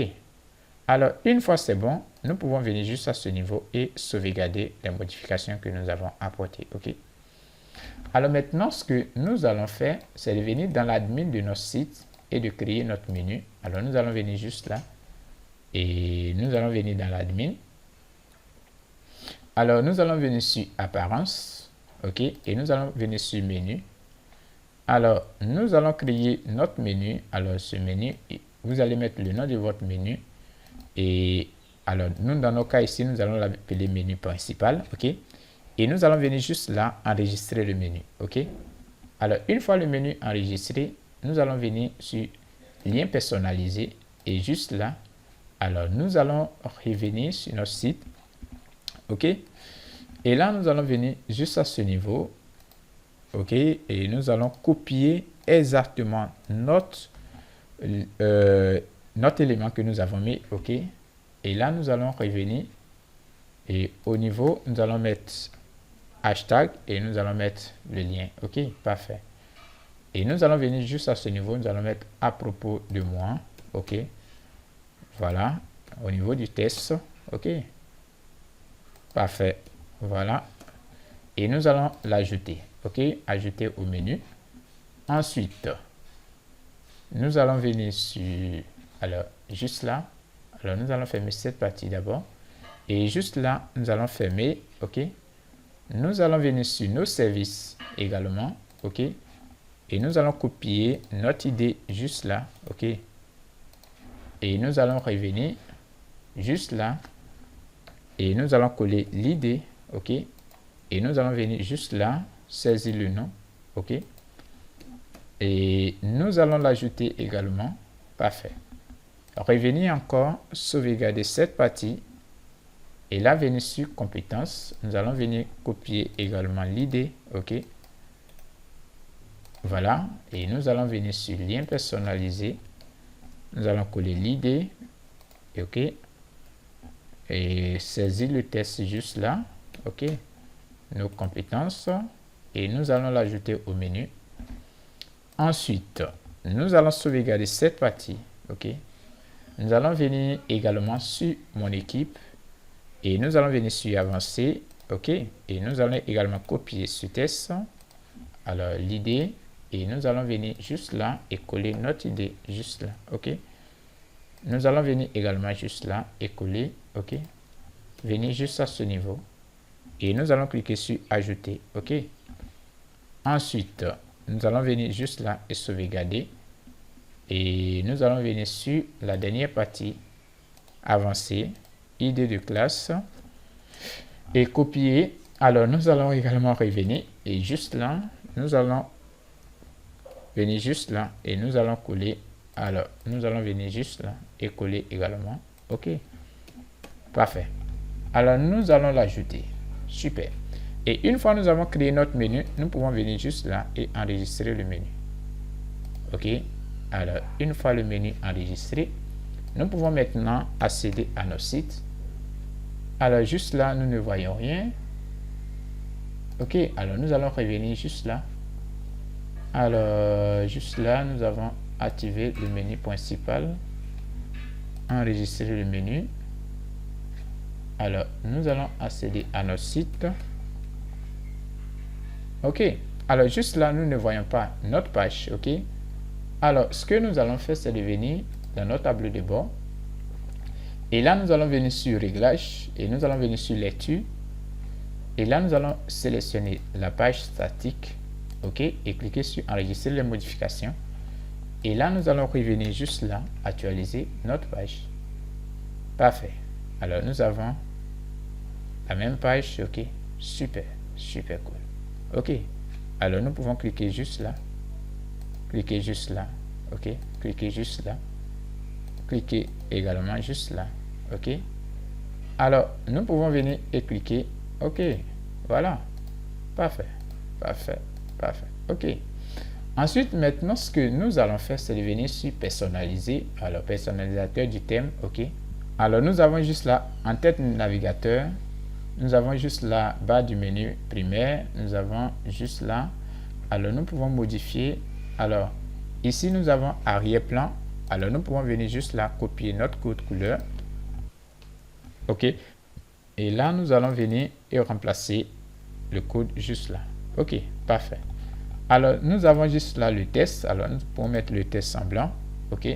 Alors, une fois c'est bon, nous pouvons venir juste à ce niveau et sauvegarder les modifications que nous avons apportées. OK. Alors maintenant, ce que nous allons faire, c'est de venir dans l'admin de notre site et de créer notre menu. Alors, nous allons venir juste là. Et nous allons venir dans l'admin. Alors, nous allons venir sur Apparence. OK. Et nous allons venir sur Menu. Alors, nous allons créer notre menu. Alors, ce menu, vous allez mettre le nom de votre menu. Et alors, nous, dans nos cas ici, nous allons l'appeler menu principal. OK. Et nous allons venir juste là, enregistrer le menu. OK. Alors, une fois le menu enregistré, nous allons venir sur lien personnalisé. Et juste là, alors, nous allons revenir sur notre site. OK. Et là, nous allons venir juste à ce niveau. OK, et nous allons copier exactement notre élément que nous avons mis. OK, et là nous allons revenir et au niveau nous allons mettre hashtag et nous allons mettre le lien. OK, parfait. Et nous allons venir juste à ce niveau, nous allons mettre à propos de moi. OK, voilà, au niveau du test. OK, parfait. Voilà, et nous allons l'ajouter. OK, ajouter au menu. Ensuite, nous allons venir sur Alors, juste là, alors nous allons fermer cette partie d'abord. Et juste là, nous allons fermer, ok. Nous allons venir sur nos services également, ok. Et nous allons copier notre idée juste là, ok. Et nous allons revenir juste là. Et nous allons coller l'idée, ok. Et nous allons venir juste là, saisir le nom, ok. Et nous allons l'ajouter également, parfait. Revenir encore, sauvegarder cette partie. Et là, venir sur compétences, nous allons venir copier également l'idée, ok. Voilà, et nous allons venir sur lien personnalisé. Nous allons coller l'idée, ok. Et saisir le test juste là, ok. Nos compétences, et nous allons l'ajouter au menu. Ensuite, nous allons sauvegarder cette partie, ok. Nous allons venir également sur mon équipe. Et nous allons venir sur avancer, ok. Et nous allons également copier ce test. Alors, l'idée. Et nous allons venir juste là et coller notre idée juste là, ok. Nous allons venir également juste là et coller, ok. Venir juste à ce niveau. Et nous allons cliquer sur ajouter, ok. Ensuite, nous allons venir juste là et sauvegarder. Et nous allons venir sur la dernière partie, avancer, idée de classe et copier. Alors, nous allons également revenir et juste là, nous allons venir juste là et nous allons coller. Alors, nous allons venir juste là et coller également. OK. Parfait. Alors, nous allons l'ajouter. Super. Et une fois nous avons créé notre menu, nous pouvons venir juste là et enregistrer le menu. OK. Alors, une fois le menu enregistré, nous pouvons maintenant accéder à nos sites. Alors, juste là, nous ne voyons rien. OK. Alors, nous allons revenir juste là. Alors, juste là, nous avons activé le menu principal. Enregistrer le menu. Alors, nous allons accéder à notre site. OK. Alors, juste là, nous ne voyons pas notre page. OK. Alors, ce que nous allons faire, c'est de venir dans notre tableau de bord. Et là, nous allons venir sur Réglages et nous allons venir sur Lecture. Et là, nous allons sélectionner la page statique. OK. Et cliquer sur Enregistrer les modifications. Et là, nous allons revenir juste là, actualiser notre page. Parfait. Alors, nous avons la même page. OK. Super. Super cool. OK. Alors, nous pouvons cliquer juste là. Cliquez juste là, ok. Cliquez juste là. Cliquez également juste là, ok. Alors, nous pouvons venir et cliquer, ok. Voilà, parfait, parfait, parfait, ok. Ensuite, maintenant, ce que nous allons faire, c'est de venir sur personnaliser. Alors, personnalisateur du thème, ok. Alors, nous avons juste là, en tête du navigateur, nous avons juste là, bas du menu primaire, nous avons juste là. Alors, nous pouvons modifier. Alors, ici, nous avons arrière-plan. Alors, nous pouvons venir juste là, copier notre code couleur. OK. Et là, nous allons venir et remplacer le code juste là. OK, parfait. Alors, nous avons juste là le test. Alors, nous pouvons mettre le test en blanc. OK.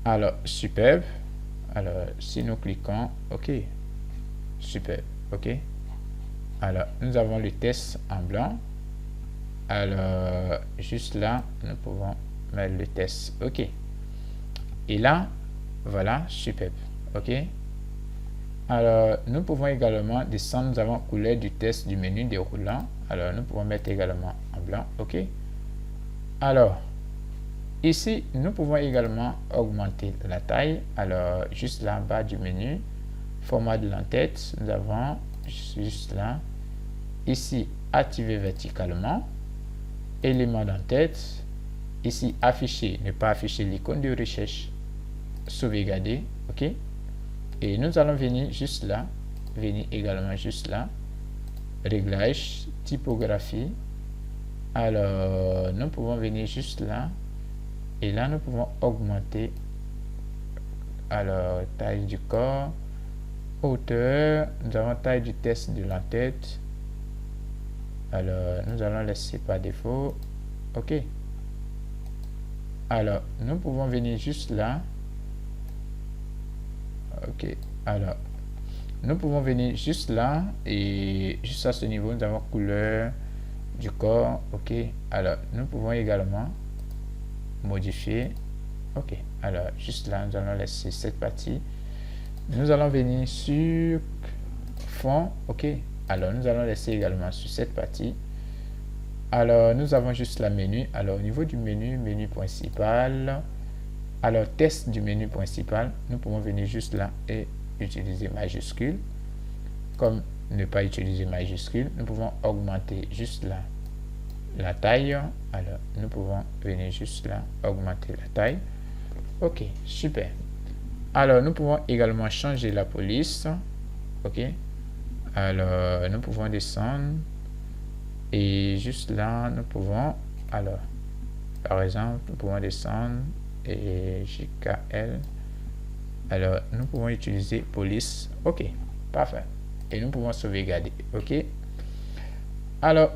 Alors, superbe. Alors, si nous cliquons, OK. Superbe. OK. Alors, nous avons le test en blanc. Alors, juste là, nous pouvons mettre le test. OK. Et là, voilà, superbe. OK. Alors, nous pouvons également descendre. Nous avons couleur du test du menu déroulant. Alors, nous pouvons mettre également en blanc. OK. Alors, ici, nous pouvons également augmenter la taille. Alors, juste là en bas du menu, format de l'entête, nous avons juste là. Ici, activer verticalement. Élément d'entête, ici afficher, ne pas afficher l'icône de recherche, sauvegarder, ok. Et nous allons venir juste là, venir également juste là, réglage, typographie. Alors, nous pouvons venir juste là, et là nous pouvons augmenter, alors taille du corps, hauteur, nous avons taille du test de l'entête. Alors, nous allons laisser par défaut. OK. Alors, nous pouvons venir juste là Ok, alors nous pouvons venir juste là et juste à ce niveau nous avons couleur du corps. Ok, alors nous pouvons également modifier. Ok, alors juste là nous allons laisser cette partie. Nous allons venir sur fond. Ok, alors nous allons laisser également sur cette partie. Alors nous avons juste la menu. Alors au niveau du menu principal, alors test du menu principal, nous pouvons venir juste là et utiliser majuscule. Comme ne pas utiliser majuscule, nous pouvons augmenter juste là la taille. Alors nous pouvons venir juste là augmenter la taille. Ok, super. Alors nous pouvons également changer la police. Ok, alors nous pouvons descendre et juste là nous pouvons, alors par exemple nous pouvons descendre et JKL. Alors nous pouvons utiliser police. Ok, parfait, et nous pouvons sauvegarder. Ok, alors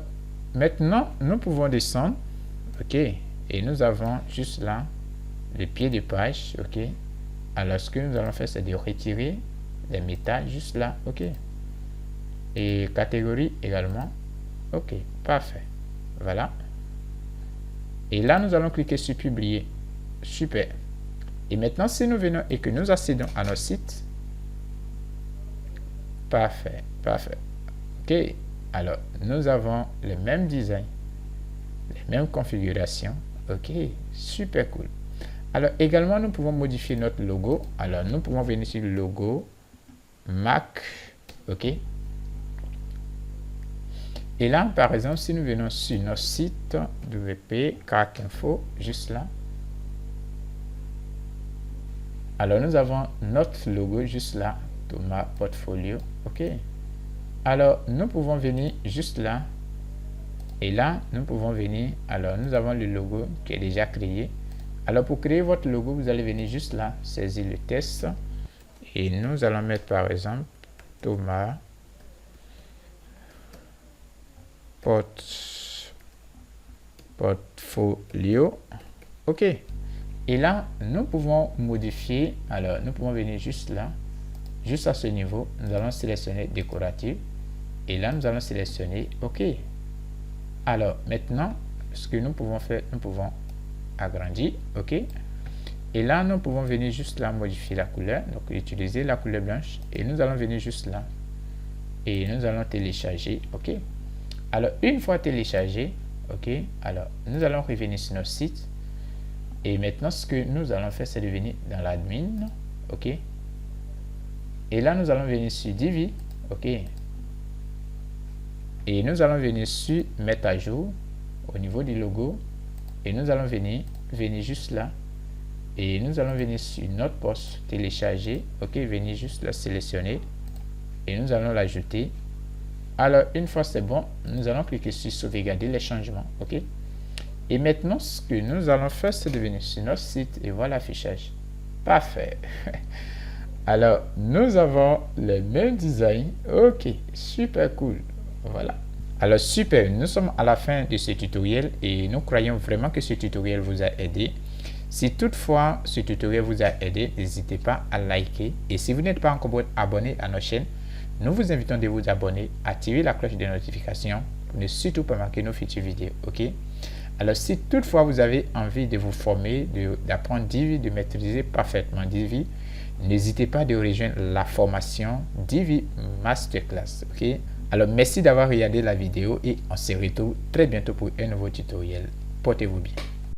maintenant nous pouvons descendre. Ok, et nous avons juste là le pied de page. Ok, alors ce que nous allons faire c'est de retirer les métal juste là. Ok, et catégorie également. Ok, parfait, voilà, et là nous allons cliquer sur publier. Super. Et maintenant si nous venons et que nous accédons à notre site, parfait, parfait. Ok, alors nous avons le même design, les mêmes configurations. Ok, super cool. Alors également nous pouvons modifier notre logo. Alors nous pouvons venir sur le logo Mac. Ok, et là par exemple si nous venons sur notre site WP Crack Info, juste là, alors nous avons notre logo juste là, Thomas Portfolio. Ok, alors nous pouvons venir juste là et là nous pouvons venir, alors nous avons le logo qui est déjà créé. Alors pour créer votre logo vous allez venir juste là, saisir le test et nous allons mettre par exemple Thomas Portfolio. Ok, et là nous pouvons modifier. Alors nous pouvons venir juste là, juste à ce niveau, nous allons sélectionner décoratif et là nous allons sélectionner ok. Alors maintenant ce que nous pouvons faire, nous pouvons agrandir. Ok, et là nous pouvons venir juste là modifier la couleur, donc utiliser la couleur blanche et nous allons venir juste là et nous allons télécharger. Ok, alors une fois téléchargé, ok, alors nous allons revenir sur notre site et maintenant ce que nous allons faire c'est de venir dans l'admin. Ok, et là nous allons venir sur Divi. Ok, et nous allons venir sur mettre à jour au niveau du logo et nous allons venir juste là et nous allons venir sur notre poste télécharger. Ok, venir juste la sélectionner et nous allons l'ajouter. Alors une fois c'est bon, nous allons cliquer sur sauvegarder les changements. Ok, et maintenant ce que nous allons faire c'est de venir sur notre site et voir l'affichage. Parfait. Alors nous avons le même design. Ok, super cool. Voilà, alors super, nous sommes à la fin de ce tutoriel et nous croyons vraiment que ce tutoriel vous a aidé. Si toutefois ce tutoriel vous a aidé, n'hésitez pas à liker et si vous n'êtes pas encore abonné à notre chaîne, nous vous invitons de vous abonner, activer la cloche de notification pour ne surtout pas manquer nos futures vidéos. Ok, alors si toutefois vous avez envie de vous former, d'apprendre Divi, de maîtriser parfaitement Divi, n'hésitez pas de rejoindre la formation Divi Masterclass. Ok, alors merci d'avoir regardé la vidéo et on se retrouve très bientôt pour un nouveau tutoriel. Portez-vous bien.